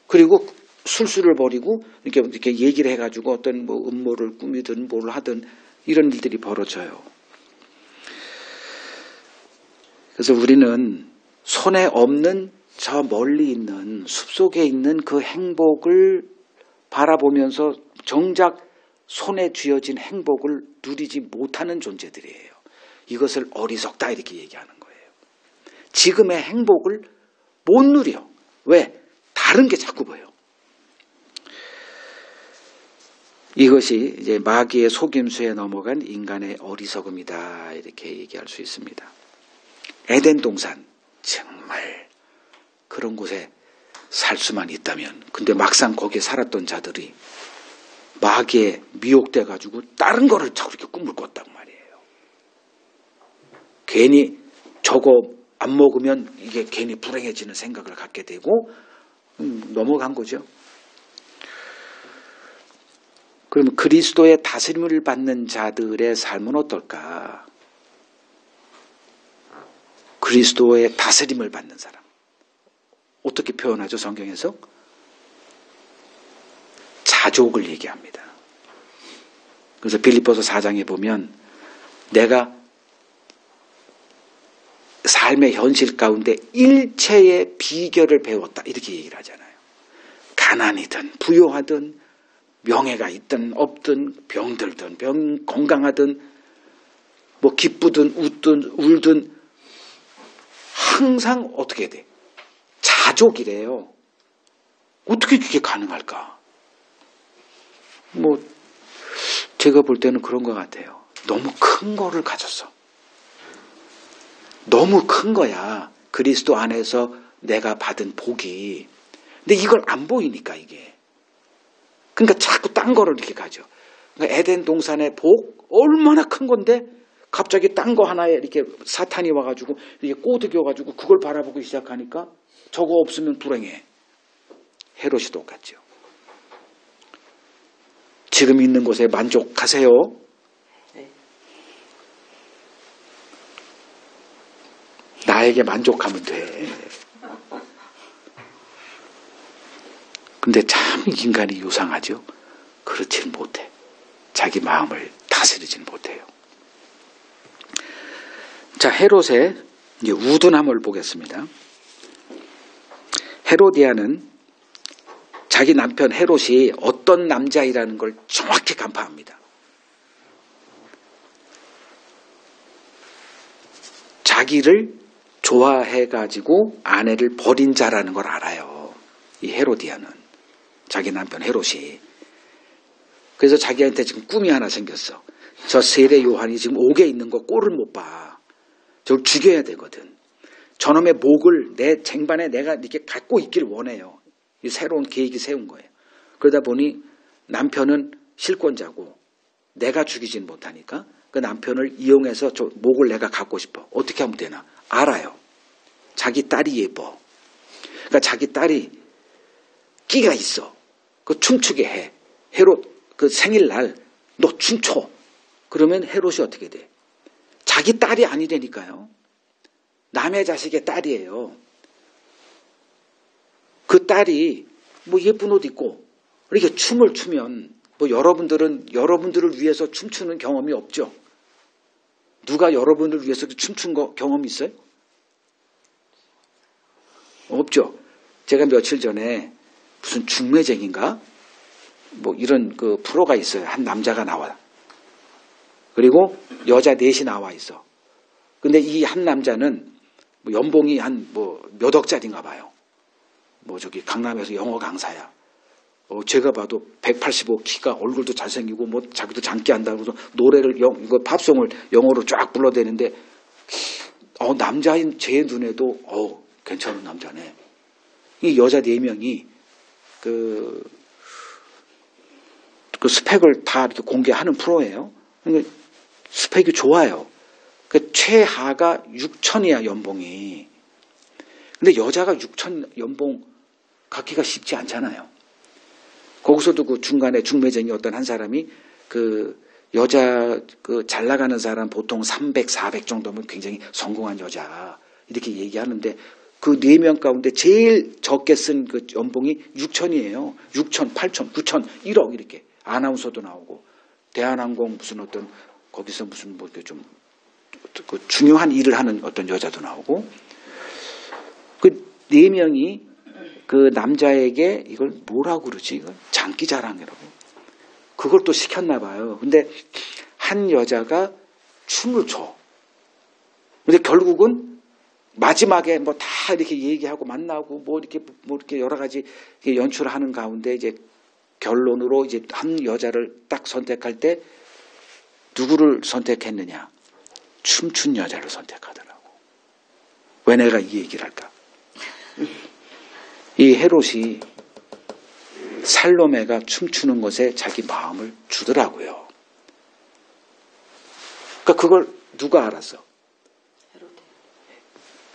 그리고 술수를 버리고 이렇게 얘기를 해가지고 어떤 뭐 음모를 꾸미든 뭘 하든 이런 일들이 벌어져요. 그래서 우리는 손에 없는 저 멀리 있는 숲속에 있는 그 행복을 바라보면서 정작 손에 쥐어진 행복을 누리지 못하는 존재들이에요. 이것을 어리석다 이렇게 얘기하는 거예요. 지금의 행복을 못 누려. 왜? 다른 게 자꾸 보여. 이것이 이제 마귀의 속임수에 넘어간 인간의 어리석음이다 이렇게 얘기할 수 있습니다. 에덴 동산 정말 그런 곳에 살 수만 있다면 근데 막상 거기에 살았던 자들이 마귀에 미혹돼 가지고 다른 거를 자꾸 이렇게 꿈을 꿨단 말이에요. 괜히 저거 안 먹으면 이게 괜히 불행해지는 생각을 갖게 되고 넘어간 거죠. 그럼 그리스도의 다스림을 받는 자들의 삶은 어떨까? 그리스도의 다스림을 받는 사람. 어떻게 표현하죠, 성경에서? 자족을 얘기합니다. 그래서 빌립보서 4장에 보면 내가 삶의 현실 가운데 일체의 비결을 배웠다 이렇게 얘기를 하잖아요. 가난이든 부요하든 명예가 있든 없든 병들든 건강하든 뭐 기쁘든 웃든 울든 항상 어떻게 돼? 자족이래요. 어떻게 그게 가능할까? 뭐 제가 볼 때는 그런 것 같아요. 너무 큰 거를 가졌어. 너무 큰 거야. 그리스도 안에서 내가 받은 복이. 근데 이걸 안 보이니까 이게. 그러니까 자꾸 딴 거를 이렇게 가죠. 그러니까 에덴 동산의 복 얼마나 큰 건데 갑자기 딴 거 하나에 이렇게 사탄이 와가지고 이게 꼬드겨가지고 그걸 바라보기 시작하니까 저거 없으면 불행해. 헤롯이 똑같죠. 지금 있는 곳에 만족하세요. 네. 나에게 만족하면 돼. 근데 참 인간이 요상하죠. 그렇지는 못해. 자기 마음을 다스리지는 못해요. 자, 헤롯의 이제 우둔함을 보겠습니다. 헤로디아는 자기 남편 헤롯이 어떤 남자이라는 걸 정확히 간파합니다. 자기를 좋아해가지고 아내를 버린 자라는 걸 알아요. 이 헤로디아는. 자기 남편 헤롯이. 그래서 자기한테 지금 꿈이 하나 생겼어. 저 세례 요한이 지금 옥에 있는 거 꼴을 못 봐. 저걸 죽여야 되거든. 저놈의 목을 내 쟁반에 내가 이렇게 갖고 있기를 원해요. 이 새로운 계획이 세운 거예요. 그러다 보니 남편은 실권자고 내가 죽이진 못하니까 그 남편을 이용해서 저 목을 내가 갖고 싶어. 어떻게 하면 되나? 알아요. 자기 딸이 예뻐. 그러니까 자기 딸이 끼가 있어. 그 춤추게 해. 헤롯 그 생일날 너 춤춰. 그러면 헤롯이 어떻게 돼? 자기 딸이 아니라니까요. 남의 자식의 딸이에요. 그 딸이 뭐 예쁜 옷 입고 이렇게 춤을 추면 뭐 여러분들을 위해서 춤추는 경험이 없죠. 누가 여러분을 위해서 춤춘 거 경험이 있어요? 없죠. 제가 며칠 전에 무슨 중매쟁인가 뭐 이런 그 프로가 있어요. 한 남자가 나와. 그리고 여자 넷이 나와 있어. 근데 이 한 남자는 뭐 연봉이 한 뭐 몇 억짜리인가 봐요. 뭐 저기 강남에서 영어 강사야. 제가 봐도 185 키가 얼굴도 잘생기고 뭐 자기도 장기한다고 해서 노래를 이거 팝송을 영어로 쫙 불러대는데 남자인 제 눈에도 괜찮은 남자네. 이 여자 4명이 그 스펙을 다 이렇게 공개하는 프로예요. 그러니까 스펙이 좋아요. 그 최하가 6천이야 연봉이. 근데 여자가 6천 연봉 갖기가 쉽지 않잖아요. 거기서도 그 중간에 중매쟁이 어떤 한 사람이 그 여자 그 잘 나가는 사람 보통 300, 400 정도면 굉장히 성공한 여자 이렇게 얘기하는데 그 4명 가운데 제일 적게 쓴 그 연봉이 6천이에요. 6천, 8천, 9천, 1억 이렇게. 아나운서도 나오고 대한항공 무슨 어떤 거기서 무슨 뭐 이렇게 좀 그 중요한 일을 하는 어떤 여자도 나오고 그 4명이 그 남자에게 이걸 뭐라고 그러지? 이걸 장기자랑이라고. 그걸 또 시켰나 봐요. 근데 한 여자가 춤을 춰. 근데 결국은 마지막에 뭐 다 이렇게 얘기하고 만나고 뭐 이렇게 여러 가지 연출하는 가운데 이제 결론으로 이제 한 여자를 딱 선택할 때 누구를 선택했느냐? 춤춘 여자를 선택하더라고. 왜 내가 이 얘기를 할까? 이 헤롯이 살로메가 춤추는 것에 자기 마음을 주더라고요. 그러니까 그걸 누가 알았어?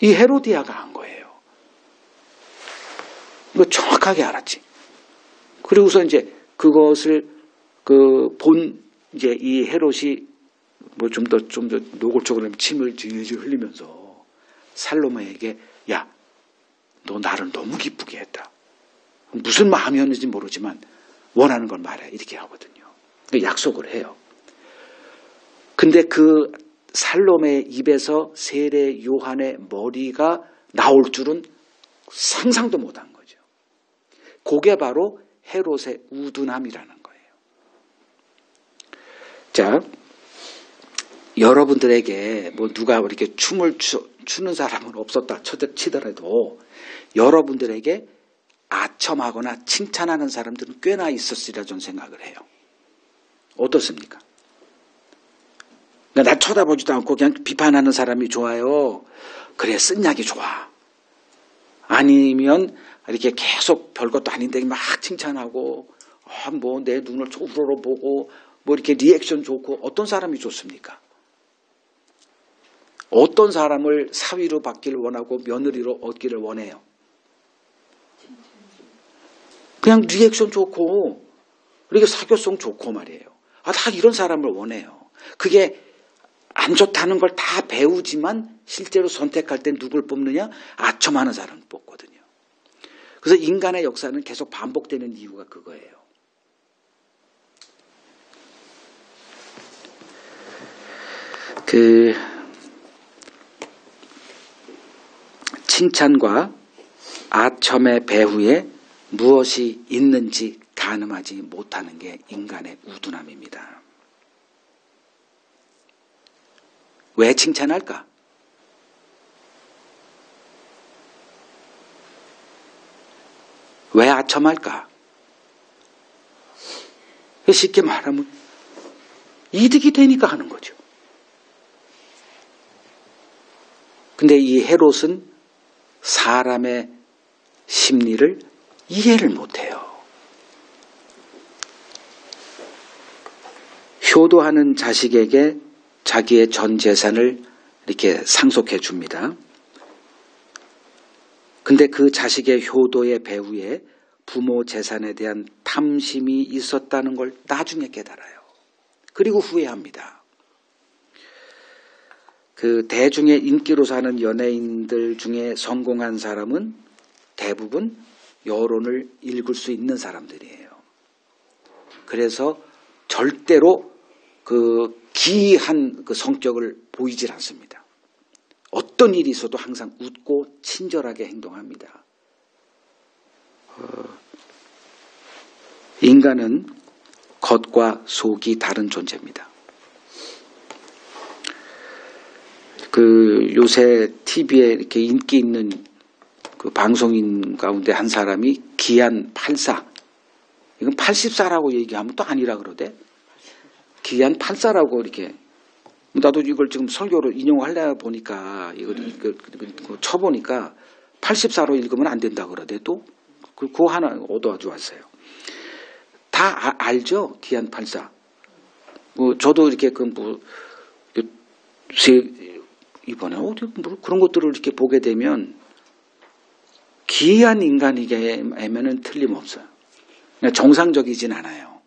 이 헤로디아가 한 거예요. 이거 정확하게 알았지. 그리고서 이제 그것을 이제 이 헤롯이 뭐 좀 더 노골적으로 침을 질질 흘리면서 살로메에게 야, 너 나를 너무 기쁘게 했다. 무슨 마음이었는지 모르지만 원하는 걸 말해. 이렇게 하거든요. 약속을 해요. 근데 그 살로메의 입에서 세례 요한의 머리가 나올 줄은 상상도 못한 거죠. 그게 바로 헤롯의 우둔함이라는 거예요. 자, 여러분들에게 뭐 누가 이렇게 춤을 추는 사람은 없었다 치더라도 여러분들에게 아첨하거나 칭찬하는 사람들은 꽤나 있었으리라 저는 생각을 해요. 어떻습니까? 나 쳐다보지도 않고 그냥 비판하는 사람이 좋아요. 그래, 쓴 약이 좋아. 아니면 이렇게 계속 별것도 아닌데 막 칭찬하고 뭐 내 눈을 우러러보고 뭐 이렇게 리액션 좋고 어떤 사람이 좋습니까? 어떤 사람을 사위로 받기를 원하고 며느리로 얻기를 원해요? 그냥 리액션 좋고 이렇게 사교성 좋고 말이에요. 다 이런 사람을 원해요. 그게 안 좋다는 걸 다 배우지만 실제로 선택할 때 누굴 뽑느냐? 아첨하는 사람을 뽑거든요. 그래서 인간의 역사는 계속 반복되는 이유가 그거예요. 칭찬과 아첨의 배후에 무엇이 있는지 가늠하지 못하는 게 인간의 우둔함입니다. 왜 칭찬할까? 왜 아첨할까? 쉽게 말하면 이득이 되니까 하는 거죠. 근데 이 헤롯은 사람의 심리를 이해를 못해요. 효도하는 자식에게 자기의 전 재산을 이렇게 상속해 줍니다. 근데 그 자식의 효도의 배후에 부모 재산에 대한 탐심이 있었다는 걸 나중에 깨달아요. 그리고 후회합니다. 그 대중의 인기로 사는 연예인들 중에 성공한 사람은 대부분 여론을 읽을 수 있는 사람들이에요. 그래서 절대로 그 기이한 그 성격을 보이질 않습니다. 어떤 일이 있어도 항상 웃고 친절하게 행동합니다. 인간은 겉과 속이 다른 존재입니다. 그 요새 TV에 이렇게 인기 있는 그 방송인 가운데 한 사람이 기안 84. 이건 84라고 얘기하면 또 아니라 그러대. 기안 84라고 이렇게. 나도 이걸 지금 설교로 인용하려 보니까 이걸 쳐보니까 84로 읽으면 안 된다 그러대. 또 그거 하나 얻어가지고 왔어요. 다 알죠? 기안 84. 저도 이렇게 이번에 어디 그런 것들을 이렇게 보게 되면 기이한 인간이게면은 틀림없어요. 그냥 정상적이진 않아요.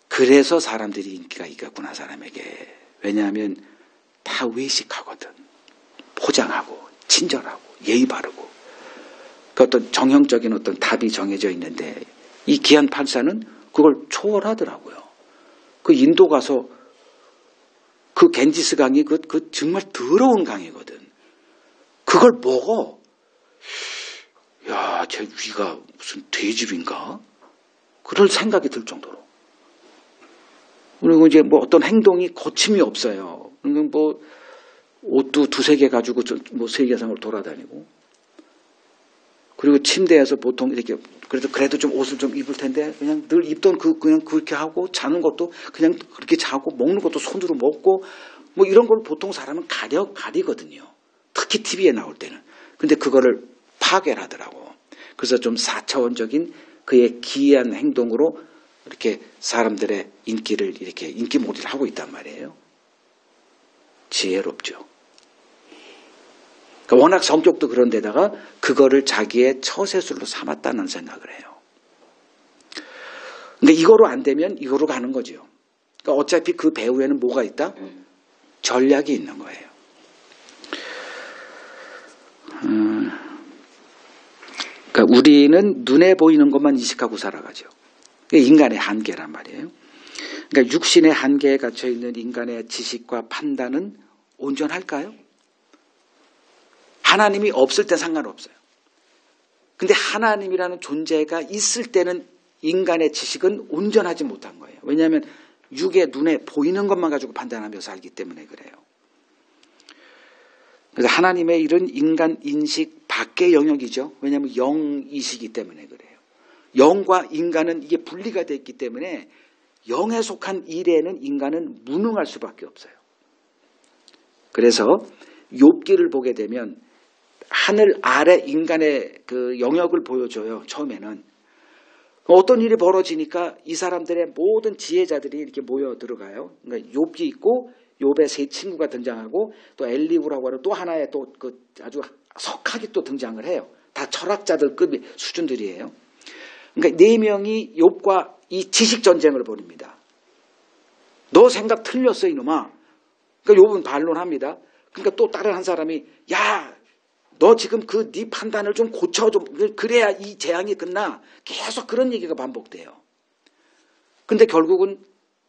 그래서 사람들이 인기가 있겠구나 사람에게. 왜냐하면 다 외식하거든. 포장하고 친절하고 예의 바르고 그 어떤 정형적인 어떤 답이 정해져 있는데 이 기안 84는 그걸 초월하더라고요. 그 인도 가서 그 겐지스 강이 그 정말 더러운 강이거든. 그걸 먹어. 야, 제 위가 무슨 돼지인가? 그럴 생각이 들 정도로. 그리고 이제 뭐 어떤 행동이 거침이 없어요. 그러니까 뭐 옷도 두세 개 가지고 뭐 세계상으로 돌아다니고. 그리고 침대에서 보통 이렇게 그래도 좀 옷을 좀 입을 텐데 그냥 늘 입던 그냥 그렇게 하고 자는 것도 그냥 그렇게 자고 먹는 것도 손으로 먹고 뭐 이런 걸 보통 사람은 가리거든요. 특히 TV에 나올 때는. 근데 그거를 파괴를 하더라고. 그래서 좀 4차원적인 그의 기이한 행동으로 이렇게 사람들의 인기를 이렇게 인기몰이를 하고 있단 말이에요. 지혜롭죠. 그러니까 워낙 성격도 그런데다가 그거를 자기의 처세술로 삼았다는 생각을 해요. 근데 이거로 안 되면 이거로 가는 거죠. 그러니까 어차피 그 배후에는 뭐가 있다? 전략이 있는 거예요. 그러니까 우리는 눈에 보이는 것만 인식하고 살아가죠. 인간의 한계란 말이에요. 그러니까 육신의 한계에 갇혀 있는 인간의 지식과 판단은 온전할까요? 하나님이 없을 땐 상관없어요. 근데 하나님이라는 존재가 있을 때는 인간의 지식은 온전하지 못한 거예요. 왜냐하면 육의 눈에 보이는 것만 가지고 판단하며 살기 때문에 그래요. 그래서 하나님의 일은 인간 인식 밖의 영역이죠. 왜냐하면 영이시기 때문에 그래요. 영과 인간은 이게 분리가 되어 있기 때문에 영에 속한 일에는 인간은 무능할 수밖에 없어요. 그래서 욥기를 보게 되면 하늘 아래 인간의 그 영역을 보여줘요. 처음에는. 어떤 일이 벌어지니까 이 사람들의 모든 지혜자들이 이렇게 모여 들어가요. 그러니까 욥기 있고 욥의 세 친구가 등장하고 또 엘리후라고 하는 또 하나의 또 그 아주 석학이 또 등장을 해요. 다 철학자들 급의 수준들이에요. 그러니까 네 명이 욥과 이 지식 전쟁을 벌입니다. 너 생각 틀렸어 이놈아. 그러니까 욥은 반론합니다. 그러니까 또 다른 한 사람이 야 너 지금 그 네 판단을 좀 고쳐 좀 그래야 이 재앙이 끝나. 계속 그런 얘기가 반복돼요. 근데 결국은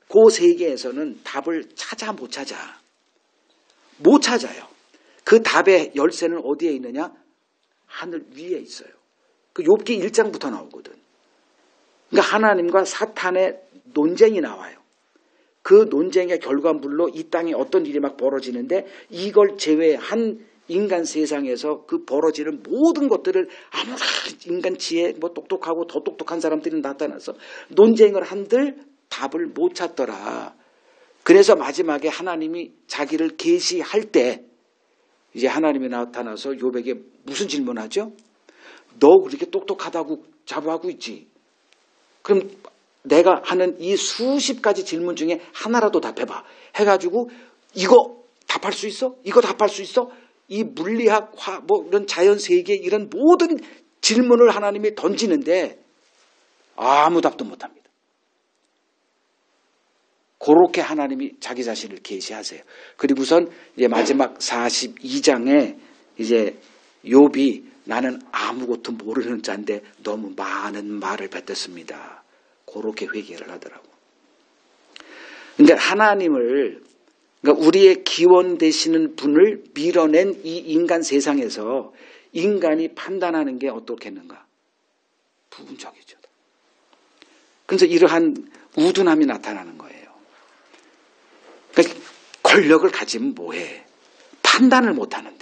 그 세계에서는 답을 찾아 못 찾아. 못 찾아요. 그 답의 열쇠는 어디에 있느냐? 하늘 위에 있어요. 그 욥기 1장부터 나오거든. 그러니까 하나님과 사탄의 논쟁이 나와요. 그 논쟁의 결과물로 이 땅에 어떤 일이 막 벌어지는데 이걸 제외한 인간 세상에서 그 벌어지는 모든 것들을 아무나 인간 지혜 뭐 똑똑하고 더 똑똑한 사람들이 나타나서 논쟁을 한들 답을 못 찾더라. 그래서 마지막에 하나님이 자기를 계시할 때 이제 하나님이 나타나서 욥에게 무슨 질문하죠? 너 그렇게 똑똑하다고 자부하고 있지? 그럼 내가 하는 이 수십 가지 질문 중에 하나라도 답해봐. 해가지고 이거 답할 수 있어? 이거 답할 수 있어? 이 물리학, 뭐 이런 자연 세계 이런 모든 질문을 하나님이 던지는데 아무 답도 못합니다. 그렇게 하나님이 자기 자신을 계시하세요. 그리고선 이제 마지막 42장에 이제 욥이 나는 아무것도 모르는 자인데 너무 많은 말을 뱉었습니다. 그렇게 회개를 하더라고. 근데 하나님을, 그러니까 우리의 기원 되시는 분을 밀어낸 이 인간 세상에서 인간이 판단하는 게 어떻겠는가? 부분적이죠. 그래서 이러한 우둔함이 나타나는 거예요. 그러니까 권력을 가지면 뭐해? 판단을 못하는데.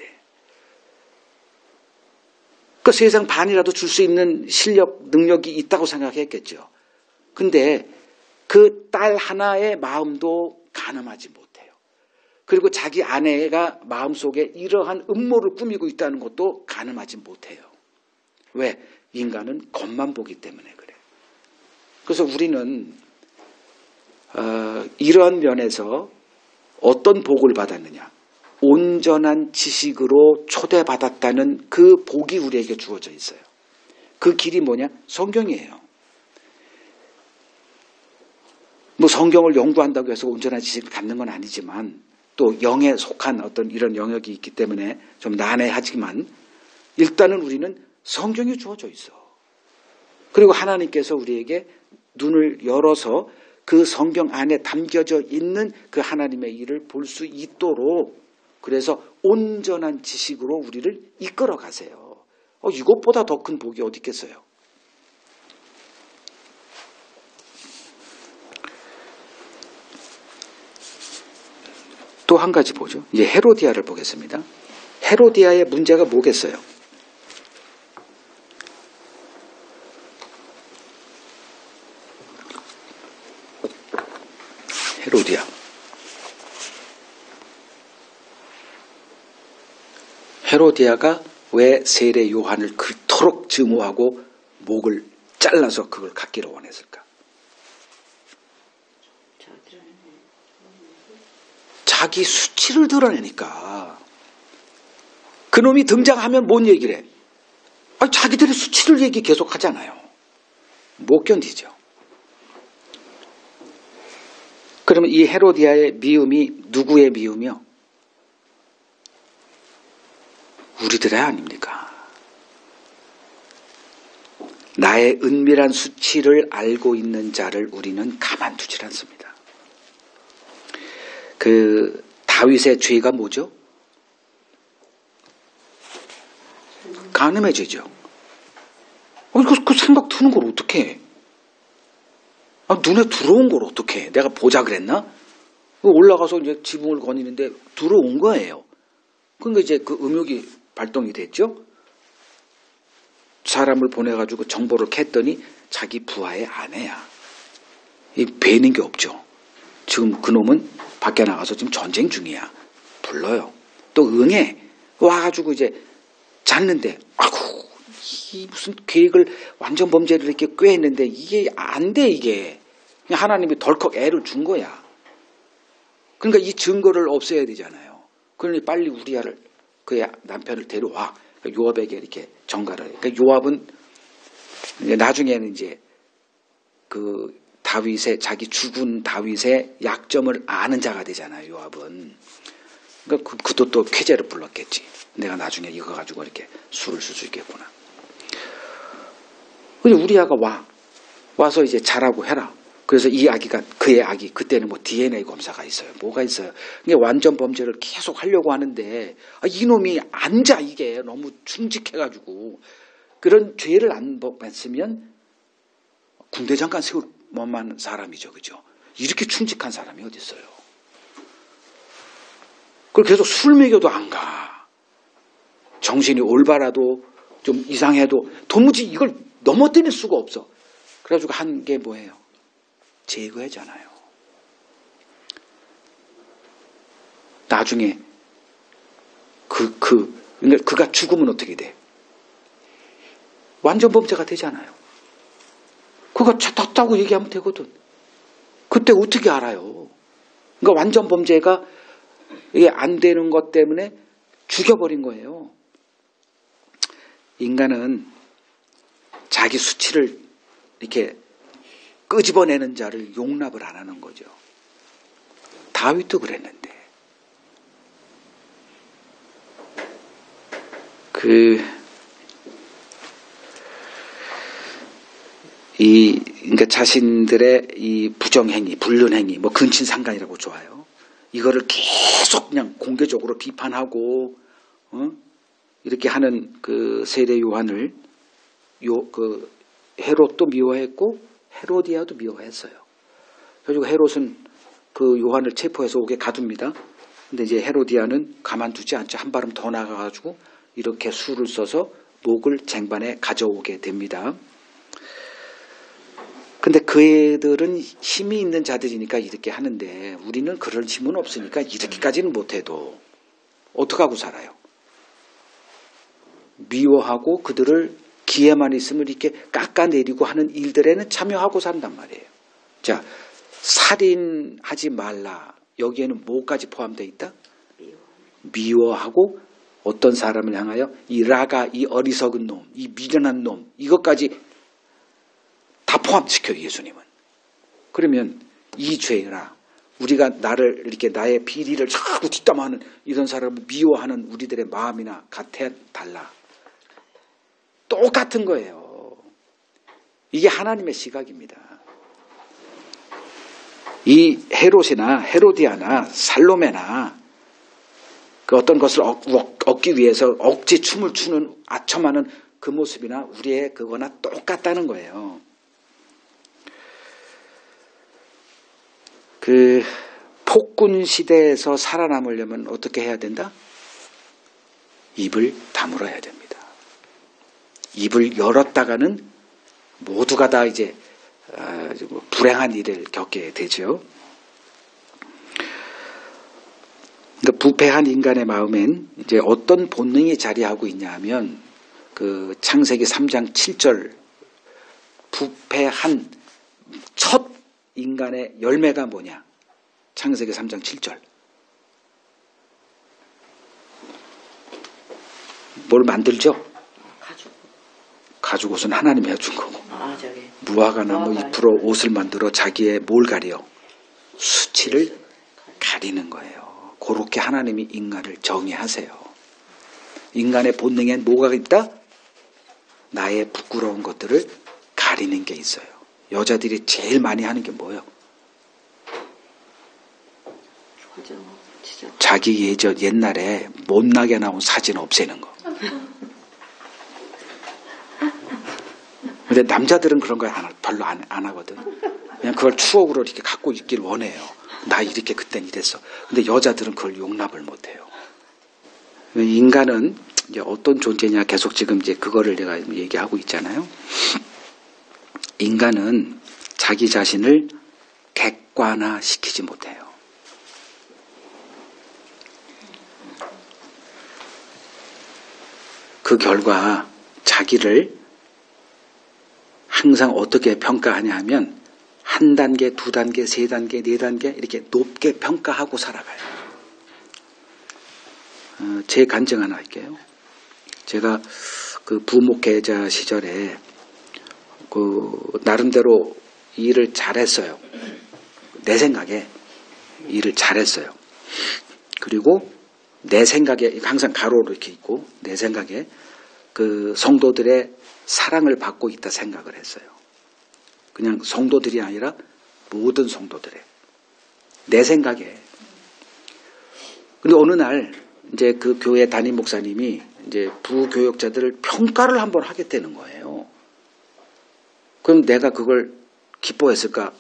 그 세상 반이라도 줄 수 있는 실력, 능력이 있다고 생각했겠죠. 근데 그 딸 하나의 마음도 가늠하지 못해요. 그리고 자기 아내가 마음속에 이러한 음모를 꾸미고 있다는 것도 가늠하지 못해요. 왜? 인간은 겉만 보기 때문에 그래요. 그래서 우리는 이러한 면에서 어떤 복을 받았느냐? 온전한 지식으로 초대받았다는 그 복이 우리에게 주어져 있어요. 그 길이 뭐냐? 성경이에요. 뭐 성경을 연구한다고 해서 온전한 지식을 갖는 건 아니지만 또 영에 속한 어떤 이런 영역이 있기 때문에 좀 난해하지만 일단은 우리는 성경이 주어져 있어. 그리고 하나님께서 우리에게 눈을 열어서 그 성경 안에 담겨져 있는 그 하나님의 일을 볼 수 있도록 그래서 온전한 지식으로 우리를 이끌어 가세요. 이것보다 더 큰 복이 어디 있겠어요? 또 한 가지 보죠. 이제 헤로디아를 보겠습니다. 헤로디아의 문제가 뭐겠어요? 헤로디아. 헤로디아가 왜 세례 요한을 그토록 증오하고 목을 잘라서 그걸 갖기를 원했을까? 자기 수치를 드러내니까. 그놈이 등장하면 뭔 얘기를 해? 자기들의 수치를 얘기 계속 하잖아요. 못 견디죠. 그러면 이 헤로디아의 미움이 누구의 미움이요? 우리들의 아닙니까? 나의 은밀한 수치를 알고 있는 자를 우리는 가만두질 않습니다. 그 다윗의 죄가 뭐죠? 간음의 죄죠. 그 생각 드는 걸 어떻게 해? 눈에 들어온 걸 어떻게 해? 내가 보자 그랬나? 올라가서 이제 지붕을 거니는데 들어온 거예요. 그러니까 이제 그 음욕이 발동이 됐죠. 사람을 보내가지고 정보를 캤더니 자기 부하의 아내야. 이 배는 게 없죠. 지금 그놈은 밖에 나가서 지금 전쟁 중이야. 불러요. 또 응해. 와가지고 이제 잤는데, 이 무슨 계획을 완전 범죄를 이렇게 꾀했는데 이게 안 돼, 이게. 그냥 하나님이 덜컥 애를 준 거야. 그러니까 이 증거를 없애야 되잖아요. 그러니 빨리 우리아를, 그의 남편을 데려와. 요압에게 이렇게 전가를 해. 그러니까 요압은 나중에는 이제 그 다윗의, 자기 죽은 다윗의 약점을 아는 자가 되잖아요, 요압은. 그러니까 그도 또 쾌재를 불렀겠지. 내가 나중에 이거 가지고 이렇게 술을 쓸 수 있겠구나. 근데 우리 아가 와서 이제 자라고 해라. 그래서 이 아기가, 그의 아기, 그때는 뭐 DNA 검사가 있어요. 뭐가 있어요. 이게 완전 범죄를 계속 하려고 하는데, 이놈이 앉아, 이게 너무 충직해가지고. 그런 죄를 안 범했으면 군대 잠깐 세울 만한 사람이죠. 그죠? 이렇게 충직한 사람이 어디 있어요. 그리고 계속 술 먹여도 안 가. 정신이 올바라도 좀 이상해도 도무지 이걸 넘어뜨릴 수가 없어. 그래가지고 한 게 뭐예요? 제거했잖아요. 나중에 그러니까 그가 죽으면 어떻게 돼? 완전 범죄가 되잖아요. 그가 쳤다고 얘기하면 되거든. 그때 어떻게 알아요? 그러니까 완전 범죄가 이게 안 되는 것 때문에 죽여버린 거예요. 인간은 자기 수치를 이렇게 끄집어내는 자를 용납을 안 하는 거죠. 다윗도 그랬는데. 그러니까 자신들의 이 부정행위, 불륜행위, 뭐 근친상간이라고 좋아요. 이거를 계속 그냥 공개적으로 비판하고, 이렇게 하는 그 세례 요한을 헤롯도 미워했고 헤로디아도 미워했어요. 그리고 헤롯은 그 요한을 체포해서 옥에 가둡니다. 근데 이제 헤로디아는 가만두지 않죠. 한 발음 더 나가가지고 이렇게 수를 써서 목을 쟁반에 가져오게 됩니다. 근데 그 애들은 힘이 있는 자들이니까 이렇게 하는데 우리는 그럴 힘은 없으니까 이렇게까지는 못해도 어떡하고 살아요? 미워하고 그들을 기회만 있으면 이렇게 깎아내리고 하는 일들에는 참여하고 산단 말이에요. 자, 살인하지 말라. 여기에는 뭐까지 포함되어 있다? 미워하고 어떤 사람을 향하여 이 라가, 이 어리석은 놈, 이 미련한 놈, 이것까지 다 포함시켜요, 예수님은. 그러면 이 죄라, 우리가 나를 이렇게 나의 비리를 자꾸 뒷담화하는 이런 사람을 미워하는 우리들의 마음이나 같아 달라. 똑같은 거예요. 이게 하나님의 시각입니다. 이 헤롯이나 헤로디아나 살로메나 그 어떤 것을 얻기 위해서 억지 춤을 추는 아첨하는 그 모습이나 우리의 그거나 똑같다는 거예요. 그 폭군 시대에서 살아남으려면 어떻게 해야 된다? 입을 다물어야 됩니다. 입을 열었다가는 모두가 다 이제 불행한 일을 겪게 되죠. 그러니까 부패한 인간의 마음엔 이제 어떤 본능이 자리하고 있냐 하면 그 창세기 3장 7절 부패한 첫 인간의 열매가 뭐냐? 창세기 3장 7절. 뭘 만들죠? 가죽 옷은 하나님이 해준 거고. 무화과 나무 잎으로 옷을 만들어 자기의 뭘 가려? 수치를 가리는 거예요. 그렇게 하나님이 인간을 정의하세요. 인간의 본능엔 뭐가 있다? 나의 부끄러운 것들을 가리는 게 있어요. 여자들이 제일 많이 하는 게 뭐예요? 자기 옛날에 못나게 나온 사진 없애는 거. 근데 남자들은 그런 거 별로 안 하거든. 그냥 그걸 추억으로 이렇게 갖고 있길 원해요. 나 이렇게 그땐 이랬어. 근데 여자들은 그걸 용납을 못 해요. 인간은 이제 어떤 존재냐 계속 지금 이제 그거를 내가 얘기하고 있잖아요. 인간은 자기 자신을 객관화시키지 못해요. 그 결과 자기를 항상 어떻게 평가하냐 하면 한 단계, 두 단계, 세 단계, 네 단계 이렇게 높게 평가하고 살아가요. 제 간증 하나 할게요. 제가 그 부목회자 시절에 그 나름대로 일을 잘했어요. 내 생각에 일을 잘했어요. 그리고 내 생각에 항상 가로로 이렇게 있고 내 생각에 그 성도들의 사랑을 받고 있다 생각을 했어요. 그냥 성도들이 아니라 모든 성도들의 내 생각에. 근데 어느 날 이제 그 교회 담임 목사님이 이제 부교역자들을 평가를 한번 하겠다는 거예요. 그럼 내가 그걸 기뻐했을까?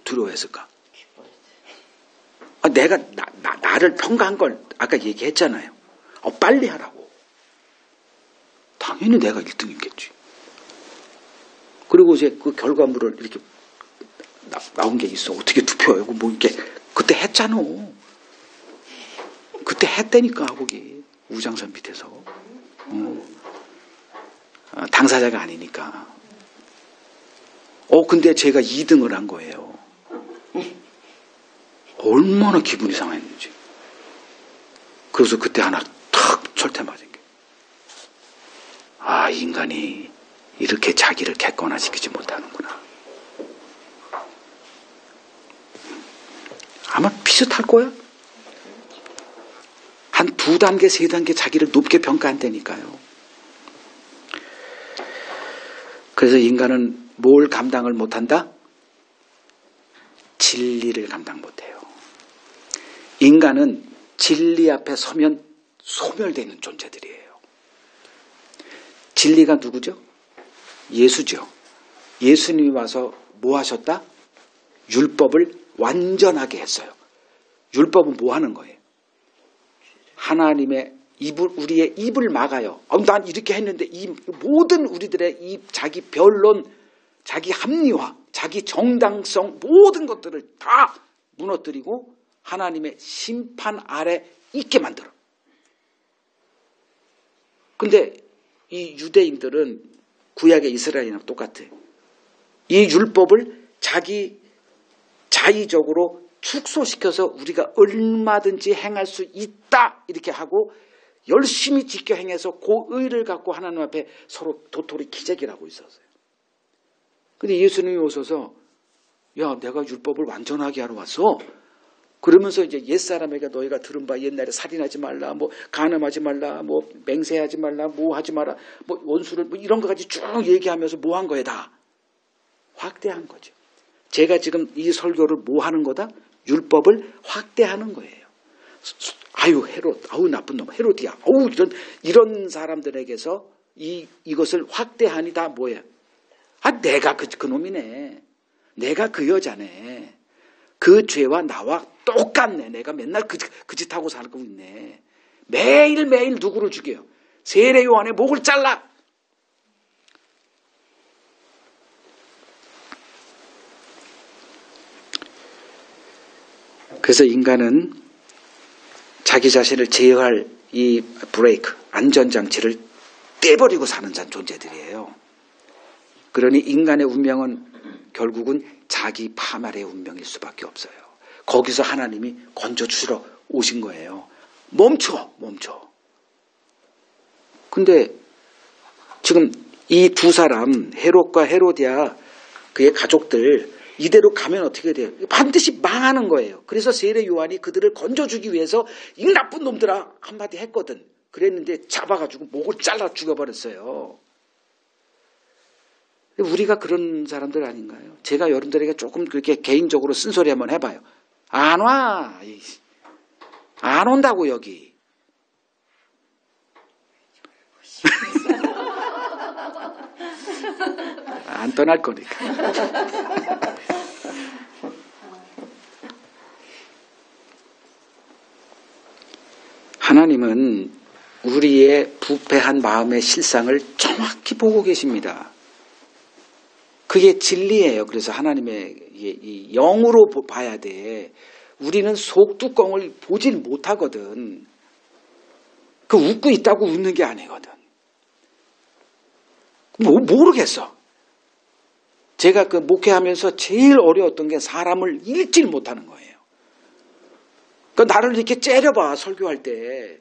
두려워했을까? 내가 나를 평가한 걸 아까 얘기했잖아요. 빨리 하라고. 당연히 내가 1등이겠지. 그리고 이제 그 결과물을 이렇게 나온 게 있어. 어떻게 투표하고 뭐 이렇게 그때 했잖아. 그때 했다니까 거기 우장선 밑에서. 당사자가 아니니까. 근데 제가 2등을 한 거예요. 얼마나 기분이 상했는지. 그래서 그때 하나 탁 철퇴 맞은 게. 인간이 이렇게 자기를 객관화시키지 못하는구나. 아마 비슷할 거야. 한 2단계, 3단계 자기를 높게 평가한다니까요. 그래서 인간은 뭘 감당을 못한다? 진리를 감당 못해요. 인간은 진리 앞에 서면 소멸되는 존재들이에요. 진리가 누구죠? 예수죠. 예수님이 와서 뭐 하셨다? 율법을 완전하게 했어요. 율법은 뭐 하는 거예요? 하나님의 우리의 입을 막아요. 난 이렇게 했는데 이 모든 우리들의 이 자기 변론, 자기 합리화, 자기 정당성 모든 것들을 다 무너뜨리고 하나님의 심판 아래 있게 만들어. 근데 이 유대인들은 구약의 이스라엘이랑 똑같아. 이 율법을 자기 자의적으로 축소시켜서 우리가 얼마든지 행할 수 있다 이렇게 하고 열심히 지켜 행해서 그 의를 갖고 하나님 앞에 서로 도토리 기재기를 하고 있었어요. 근데 예수님이 오셔서 야 내가 율법을 완전하게 하러 왔어. 그러면서 이제 옛사람에게 너희가 들은 바 옛날에 살인하지 말라, 뭐 간음하지 말라, 뭐 맹세하지 말라, 뭐 하지 마라, 뭐 원수를 뭐 이런 것까지 쭉 얘기하면서 뭐 한 거야 다. 확대한 거죠. 제가 지금 이 설교를 뭐 하는 거다? 율법을 확대하는 거예요. 아유 헤롯, 아우 나쁜 놈, 헤롯이야, 아우 이런 사람들에게서 이것을 확대하니 다 뭐야? 내가 그 놈이네. 내가 그 여자네. 그 죄와 나와 똑같네. 내가 맨날 그 짓 하고 살고 있네. 매일매일 누구를 죽여요? 세례 요한의 목을 잘라. 그래서 인간은 자기 자신을 제어할 이 브레이크, 안전장치를 떼버리고 사는 존재들이에요. 그러니 인간의 운명은 결국은 자기 파멸의 운명일 수밖에 없어요. 거기서 하나님이 건져주시러 오신 거예요. 멈춰. 근데 지금 이 두 사람 헤롯과 헤로디아 그의 가족들 이대로 가면 어떻게 돼요? 반드시 망하는 거예요. 그래서 세례 요한이 그들을 건져주기 위해서 이 나쁜 놈들아 한마디 했거든. 그랬는데 잡아가지고 목을 잘라 죽여버렸어요. 우리가 그런 사람들 아닌가요? 제가 여러분들에게 조금 그렇게 개인적으로 쓴소리 한번 해봐요. 안 와. 안 온다고 여기. 안 떠날 거니까. 하나님은 우리의 부패한 마음의 실상을 정확히 보고 계십니다. 그게 진리예요. 그래서 하나님의 이 영으로 봐야 돼. 우리는 속뚜껑을 보질 못하거든. 그 웃고 있다고 웃는 게 아니거든. 모르겠어. 제가 그 목회하면서 제일 어려웠던 게 사람을 읽질 못하는 거예요. 그러니까 나를 이렇게 째려봐 설교할 때.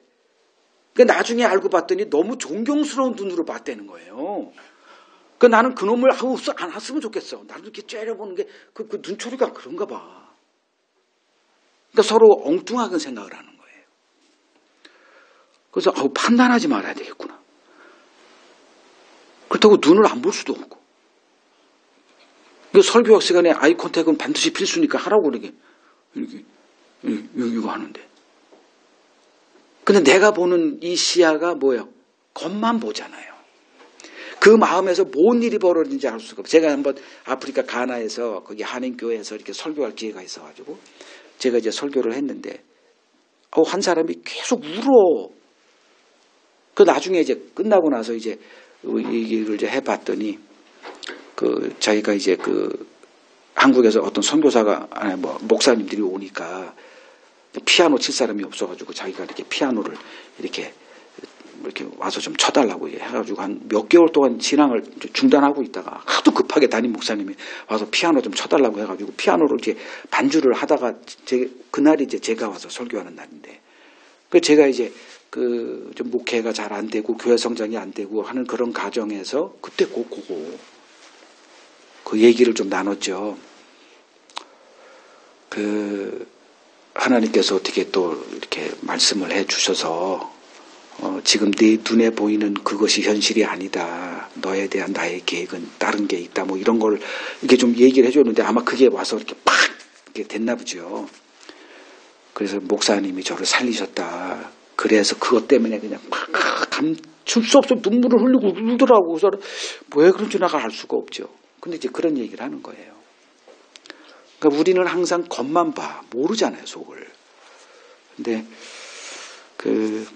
그러니까 나중에 알고 봤더니 너무 존경스러운 눈으로 봤다는 거예요. 그러니까 나는 그놈을 안 했으면 좋겠어. 나를 이렇게 째려보는 게 그 눈초리가 그런가 봐. 그러니까 서로 엉뚱하게 생각을 하는 거예요. 그래서 판단하지 말아야 되겠구나. 그렇다고 눈을 안 볼 수도 없고. 설교학 시간에 아이 컨택은 반드시 필수니까 하라고 이렇게 이거 하는데. 근데 내가 보는 이 시야가 뭐예요? 겉만 보잖아요. 그 마음에서 뭔 일이 벌어진지 알 수가 없어요. 제가 한번 아프리카 가나에서 거기 한인교회에서 이렇게 설교할 기회가 있어가지고 제가 이제 설교를 했는데 한 사람이 계속 울어. 그 나중에 이제 끝나고 나서 이제 얘기를 이제 해봤더니 자기가 이제 한국에서 어떤 선교사가 목사님들이 오니까 피아노 칠 사람이 없어가지고 자기가 이렇게 피아노를 이렇게 와서 좀 쳐달라고 해가지고 한 몇 개월 동안 진앙을 중단하고 있다가 하도 급하게 담임 목사님이 와서 피아노 좀 쳐달라고 해가지고 피아노를 이제 반주를 하다가 그날이 이제 제가 와서 설교하는 날인데 제가 이제 좀 목회가 잘 안 되고 교회 성장이 안 되고 하는 그런 과정에서 그때 그 얘기를 좀 나눴죠. 하나님께서 어떻게 또 이렇게 말씀을 해 주셔서 지금 네 눈에 보이는 그것이 현실이 아니다. 너에 대한 나의 계획은 다른 게 있다. 뭐 이런 걸 이렇게 좀 얘기를 해줬는데 아마 그게 와서 이렇게 팍 이렇게 됐나 보죠. 그래서 목사님이 저를 살리셨다. 그래서 그것 때문에 그냥 막 감출 수 없어 눈물을 흘리고 울더라고. 그래서 왜 그런지 내가 알 수가 없죠. 근데 이제 그런 얘기를 하는 거예요. 그러니까 우리는 항상 겉만 봐. 모르잖아요, 속을. 근데 그러니까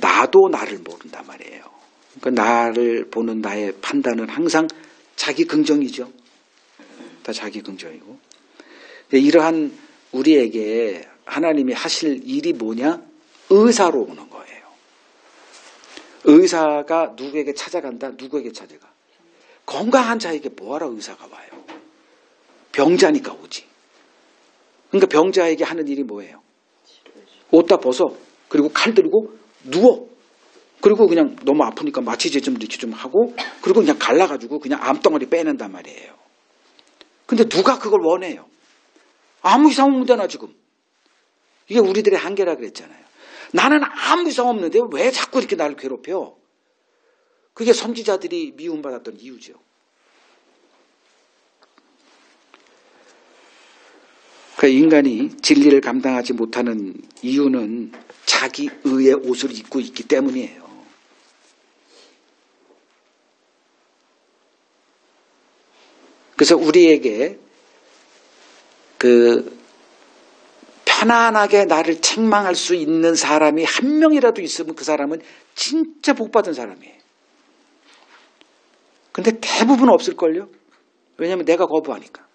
나도 나를 모른단 말이에요. 그러니까 나를 보는 나의 판단은 항상 자기 긍정이죠. 다 자기 긍정이고. 이러한 우리에게 하나님이 하실 일이 뭐냐? 의사로 오는 거예요. 의사가 누구에게 찾아간다? 누구에게 찾아가? 건강한 자에게 뭐하러 의사가 와요? 병자니까 오지. 그러니까 병자에게 하는 일이 뭐예요? 옷 다 벗어. 그리고 칼 들고 누워. 그리고 그냥 너무 아프니까 마취제 좀 이렇게 좀 하고 그리고 그냥 갈라가지고 그냥 암덩어리 빼낸단 말이에요. 근데 누가 그걸 원해요? 아무 이상 없는데나 지금. 이게 우리들의 한계라 그랬잖아요. 나는 아무 이상 없는데 왜 자꾸 이렇게 나를 괴롭혀? 그게 선지자들이 미움받았던 이유죠. 그러니까 인간이 진리를 감당하지 못하는 이유는 자기 의의 옷을 입고 있기 때문이에요. 그래서 우리에게 편안하게 나를 책망할 수 있는 사람이 한 명이라도 있으면 그 사람은 진짜 복받은 사람이에요. 근데 대부분 없을걸요? 왜냐하면 내가 거부하니까.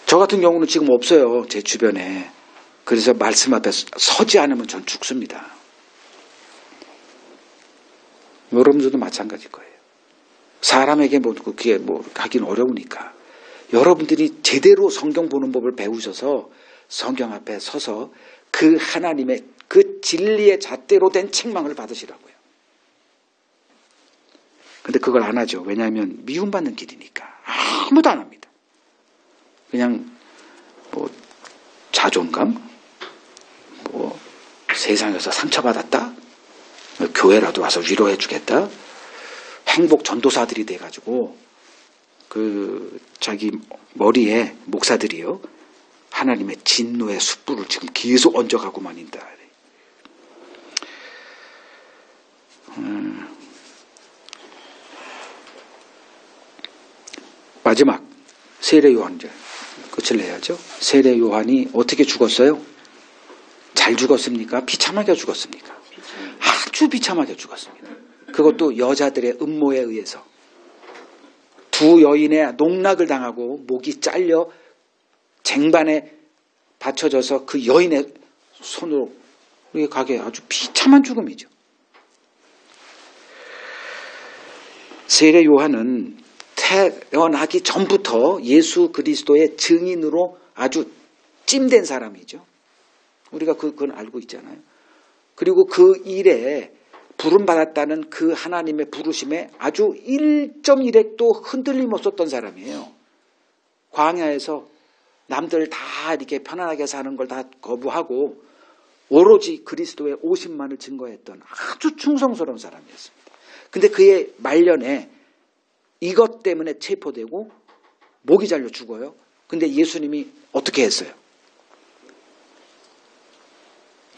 저 같은 경우는 지금 없어요. 제 주변에. 그래서 말씀 앞에 서지 않으면 전 죽습니다. 여러분들도 마찬가지일 거예요. 사람에게 그게 하긴 어려우니까. 여러분들이 제대로 성경 보는 법을 배우셔서 성경 앞에 서서 그 하나님의 그 진리의 잣대로 된 책망을 받으시라고요. 근데 그걸 안 하죠. 왜냐하면 미움받는 길이니까. 아무도 안 합니다. 그냥 자존감, 세상에서 상처받았다, 교회라도 와서 위로해 주겠다, 행복 전도사들이 돼가지고 자기 머리에 목사들이요 하나님의 진노의 숯불을 지금 계속 얹어가고만 있다. 마지막 세례 요한절 끝을 내야죠. 세례 요한이 어떻게 죽었어요? 잘 죽었습니까? 비참하게 죽었습니까? 아주 비참하게 죽었습니다. 그것도 여자들의 음모에 의해서 두 여인의 농락을 당하고 목이 잘려 쟁반에 받쳐져서 그 여인의 손으로 가게 아주 비참한 죽음이죠. 세례 요한은 태어나기 전부터 예수 그리스도의 증인으로 아주 찜된 사람이죠. 우리가 그건 알고 있잖아요. 그리고 그 일에 부름받았다는 그 하나님의 부르심에 아주 1.1획도 흔들림 없었던 사람이에요. 광야에서 남들 다 이렇게 편안하게 사는 걸 다 거부하고 오로지 그리스도의 오심만을 증거했던 아주 충성스러운 사람이었습니다. 근데 그의 말년에 이것 때문에 체포되고 목이 잘려 죽어요. 근데 예수님이 어떻게 했어요?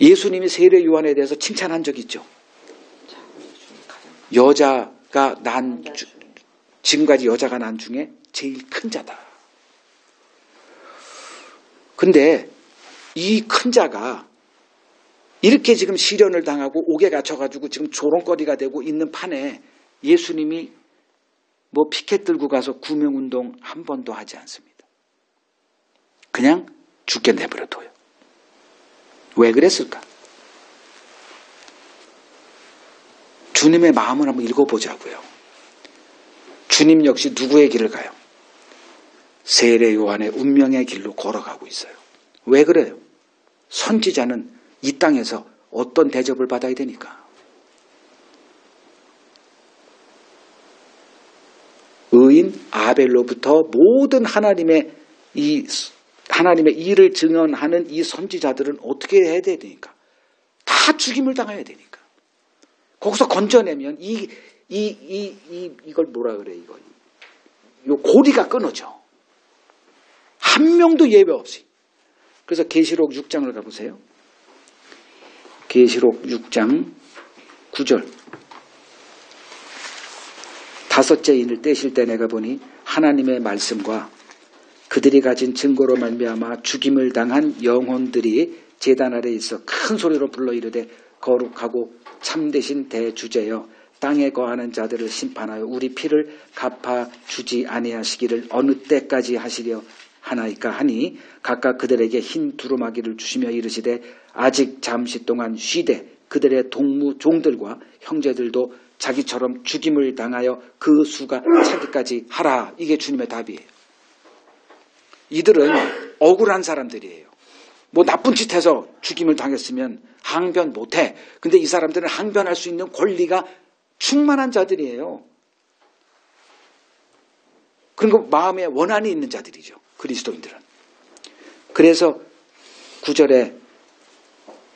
예수님이 세례 요한에 대해서 칭찬한 적이 있죠. 여자가 지금까지 여자가 난 중에 제일 큰 자다. 근데 이 큰 자가 이렇게 지금 시련을 당하고 옥에 갇혀가지고 지금 조롱거리가 되고 있는 판에 예수님이 뭐 피켓 들고 가서 구명운동 한 번도 하지 않습니다. 그냥 죽게 내버려둬요. 왜 그랬을까? 주님의 마음을 한번 읽어보자고요. 주님 역시 누구의 길을 가요? 세례 요한의 운명의 길로 걸어가고 있어요. 왜 그래요? 선지자는 이 땅에서 어떤 대접을 받아야 되니까. 의인 아벨로부터 모든 하나님의 일을 증언하는 이 선지자들은 어떻게 해야 되니까? 다 죽임을 당해야 되니까. 거기서 건져내면 이걸 뭐라 그래, 이거. 요 고리가 끊어져. 한 명도 예외 없이. 그래서 계시록 6장을 가보세요. 계시록 6장 9절. 다섯째 인을 떼실 때 내가 보니 하나님의 말씀과 그들이 가진 증거로 말미암아 죽임을 당한 영혼들이 제단 아래에 있어 큰 소리로 불러 이르되 거룩하고 참되신 대주제여 땅에 거하는 자들을 심판하여 우리 피를 갚아 주지 아니하시기를 어느 때까지 하시려 하나이까 하니 각각 그들에게 흰 두루마기를 주시며 이르시되 아직 잠시 동안 쉬되 그들의 동무 종들과 형제들도 자기처럼 죽임을 당하여 그 수가 차기까지 하라. 이게 주님의 답이에요. 이들은 억울한 사람들이에요. 뭐 나쁜 짓 해서 죽임을 당했으면 항변 못해. 근데 이 사람들은 항변할 수 있는 권리가 충만한 자들이에요. 그리고 마음에 원한이 있는 자들이죠. 그리스도인들은. 그래서 9절에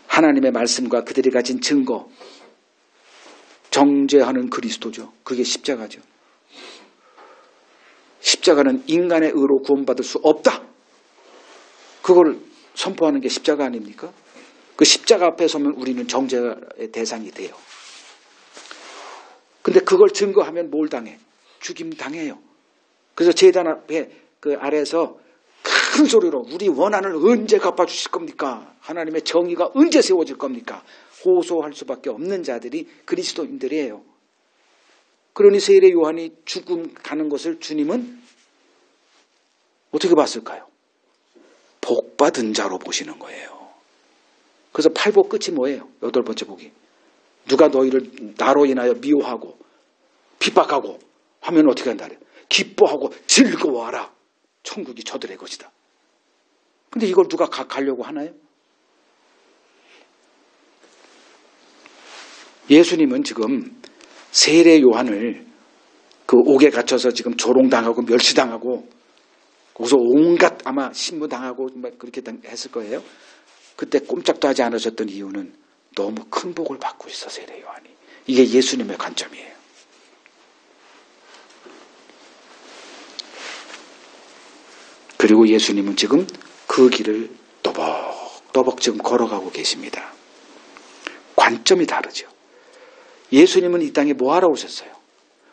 하나님의 말씀과 그들이 가진 증거, 정죄하는 그리스도죠. 그게 십자가죠. 십자가는 인간의 의로 구원받을 수 없다. 그걸 선포하는 게 십자가 아닙니까? 그 십자가 앞에 서면 우리는 정죄의 대상이 돼요. 근데 그걸 증거하면 뭘 당해? 죽임 당해요. 그래서 제단 앞에 그 아래에서 큰 소리로 우리 원한을 언제 갚아주실 겁니까? 하나님의 정의가 언제 세워질 겁니까? 호소할 수밖에 없는 자들이 그리스도인들이에요. 그러니 세례 요한이 죽음 가는 것을 주님은 어떻게 봤을까요? 복 받은 자로 보시는 거예요. 그래서 8복 끝이 뭐예요? 8번째 복이. 누가 너희를 나로 인하여 미워하고 핍박하고 하면 어떻게 한다? 기뻐하고 즐거워하라. 천국이 저들의 것이다. 근데 이걸 누가 가려고 하나요? 예수님은 지금 세례 요한을 그 옥에 갇혀서 지금 조롱당하고 멸시당하고 거기서 온갖 아마 신무당하고 그렇게 했을 거예요. 그때 꼼짝도 하지 않으셨던 이유는 너무 큰 복을 받고 있어, 세례 요한이. 이게 예수님의 관점이에요. 그리고 예수님은 지금 그 길을 또벅또벅 지금 걸어가고 계십니다. 관점이 다르죠. 예수님은 이 땅에 뭐하러 오셨어요?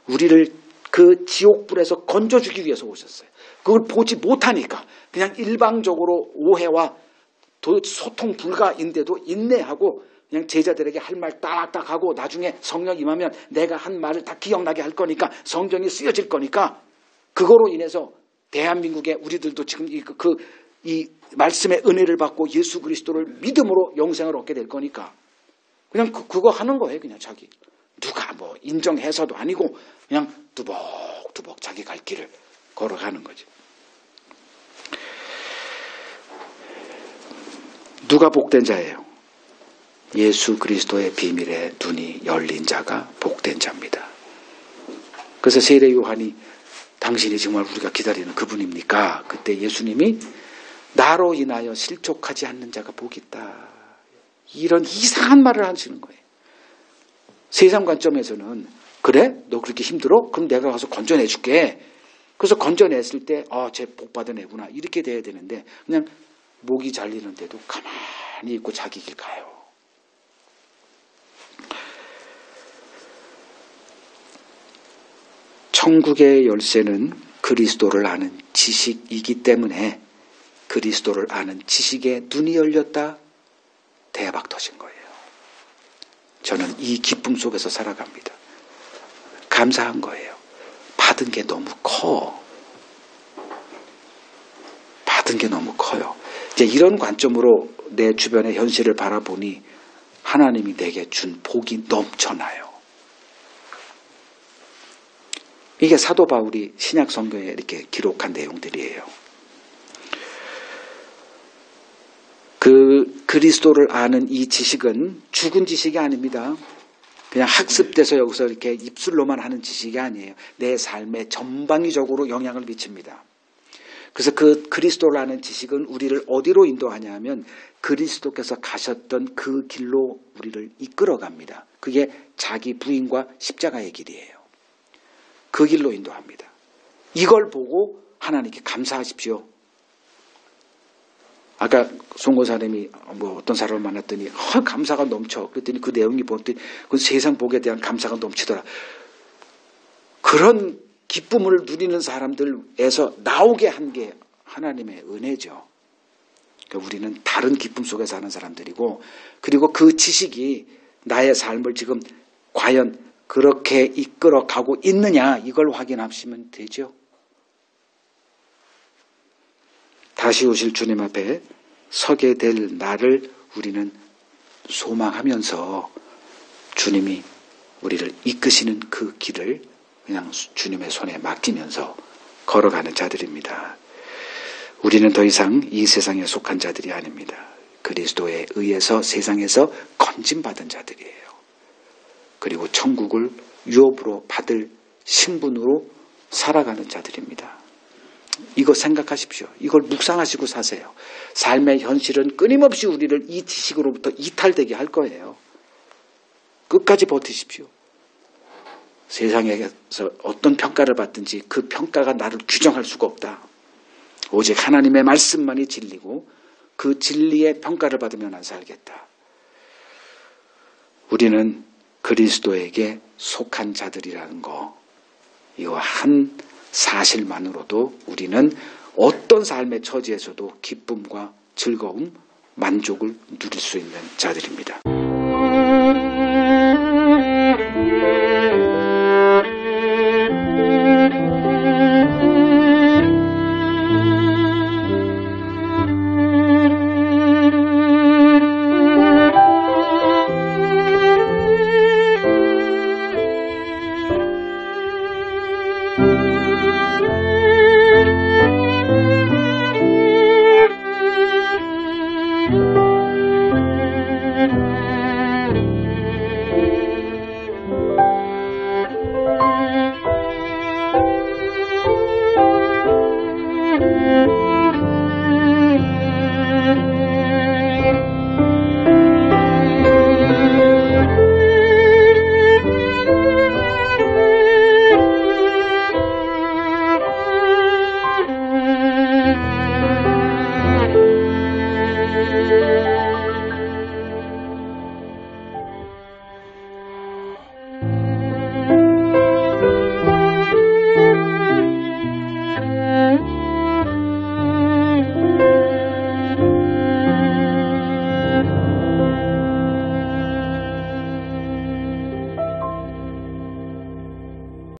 우리를 그 지옥불에서 건져주기 위해서 오셨어요. 그걸 보지 못하니까 그냥 일방적으로 오해와 소통 불가인데도 인내하고 그냥 제자들에게 할 말 딱딱 하고 나중에 성령 임하면 내가 한 말을 다 기억나게 할 거니까 성경이 쓰여질 거니까 그거로 인해서 대한민국에 우리들도 지금 이 말씀의 은혜를 받고 예수 그리스도를 믿음으로 영생을 얻게 될 거니까 그냥 그거 하는 거예요. 그냥 자기 누가 뭐 인정해서도 아니고 그냥 두벅두벅 자기 갈 길을 걸어가는 거죠. 누가 복된 자예요? 예수 그리스도의 비밀에 눈이 열린 자가 복된 자입니다. 그래서 세례 요한이 당신이 정말 우리가 기다리는 그분입니까? 그때 예수님이 나로 인하여 실족하지 않는 자가 복이 있다. 이런 이상한 말을 하시는 거예요. 세상 관점에서는 그래? 너 그렇게 힘들어? 그럼 내가 가서 건져내 줄게. 그래서 건져냈을 때 쟤 복 받은 애구나. 이렇게 돼야 되는데 그냥 목이 잘리는데도 가만히 있고 자기 길 가요. 천국의 열쇠는 그리스도를 아는 지식이기 때문에 그리스도를 아는 지식에 눈이 열렸다. 대박 터진 거예요. 저는 이 기쁨 속에서 살아갑니다. 감사한 거예요. 받은 게 너무 커. 받은 게 너무 커요. 이제 이런 관점으로 내 주변의 현실을 바라보니 하나님이 내게 준 복이 넘쳐나요. 이게 사도 바울이 신약 성경에 이렇게 기록한 내용들이에요. 그 그리스도를 아는 이 지식은 죽은 지식이 아닙니다. 그냥 학습돼서 여기서 이렇게 입술로만 하는 지식이 아니에요. 내 삶에 전방위적으로 영향을 미칩니다. 그래서 그 그리스도를 아는 지식은 우리를 어디로 인도하냐 하면 그리스도께서 가셨던 그 길로 우리를 이끌어갑니다. 그게 자기 부인과 십자가의 길이에요. 그 길로 인도합니다. 이걸 보고 하나님께 감사하십시오. 아까 송고사님이 어떤 사람을 만났더니 감사가 넘쳐. 그랬더니 그 내용이 보더니 그 세상 복에 대한 감사가 넘치더라. 그런 기쁨을 누리는 사람들에서 나오게 한 게 하나님의 은혜죠. 그러니까 우리는 다른 기쁨 속에 사는 사람들이고, 그리고 그 지식이 나의 삶을 지금 과연 그렇게 이끌어가고 있느냐, 이걸 확인하시면 되죠. 다시 오실 주님 앞에 서게 될 날을 우리는 소망하면서 주님이 우리를 이끄시는 그 길을 그냥 주님의 손에 맡기면서 걸어가는 자들입니다. 우리는 더 이상 이 세상에 속한 자들이 아닙니다. 그리스도에 의해서 세상에서 건짐받은 자들이에요. 그리고 천국을 유업으로 받을 신분으로 살아가는 자들입니다. 이거 생각하십시오. 이걸 묵상하시고 사세요. 삶의 현실은 끊임없이 우리를 이 지식으로부터 이탈되게 할 거예요. 끝까지 버티십시오. 세상에서 어떤 평가를 받든지 그 평가가 나를 규정할 수가 없다. 오직 하나님의 말씀만이 진리고 그 진리의 평가를 받으며 난 살겠다. 우리는 그리스도에게 속한 자들이라는 거, 이거 한 사실만으로도 우리는 어떤 삶의 처지에서도 기쁨과 즐거움, 만족을 누릴 수 있는 자들입니다.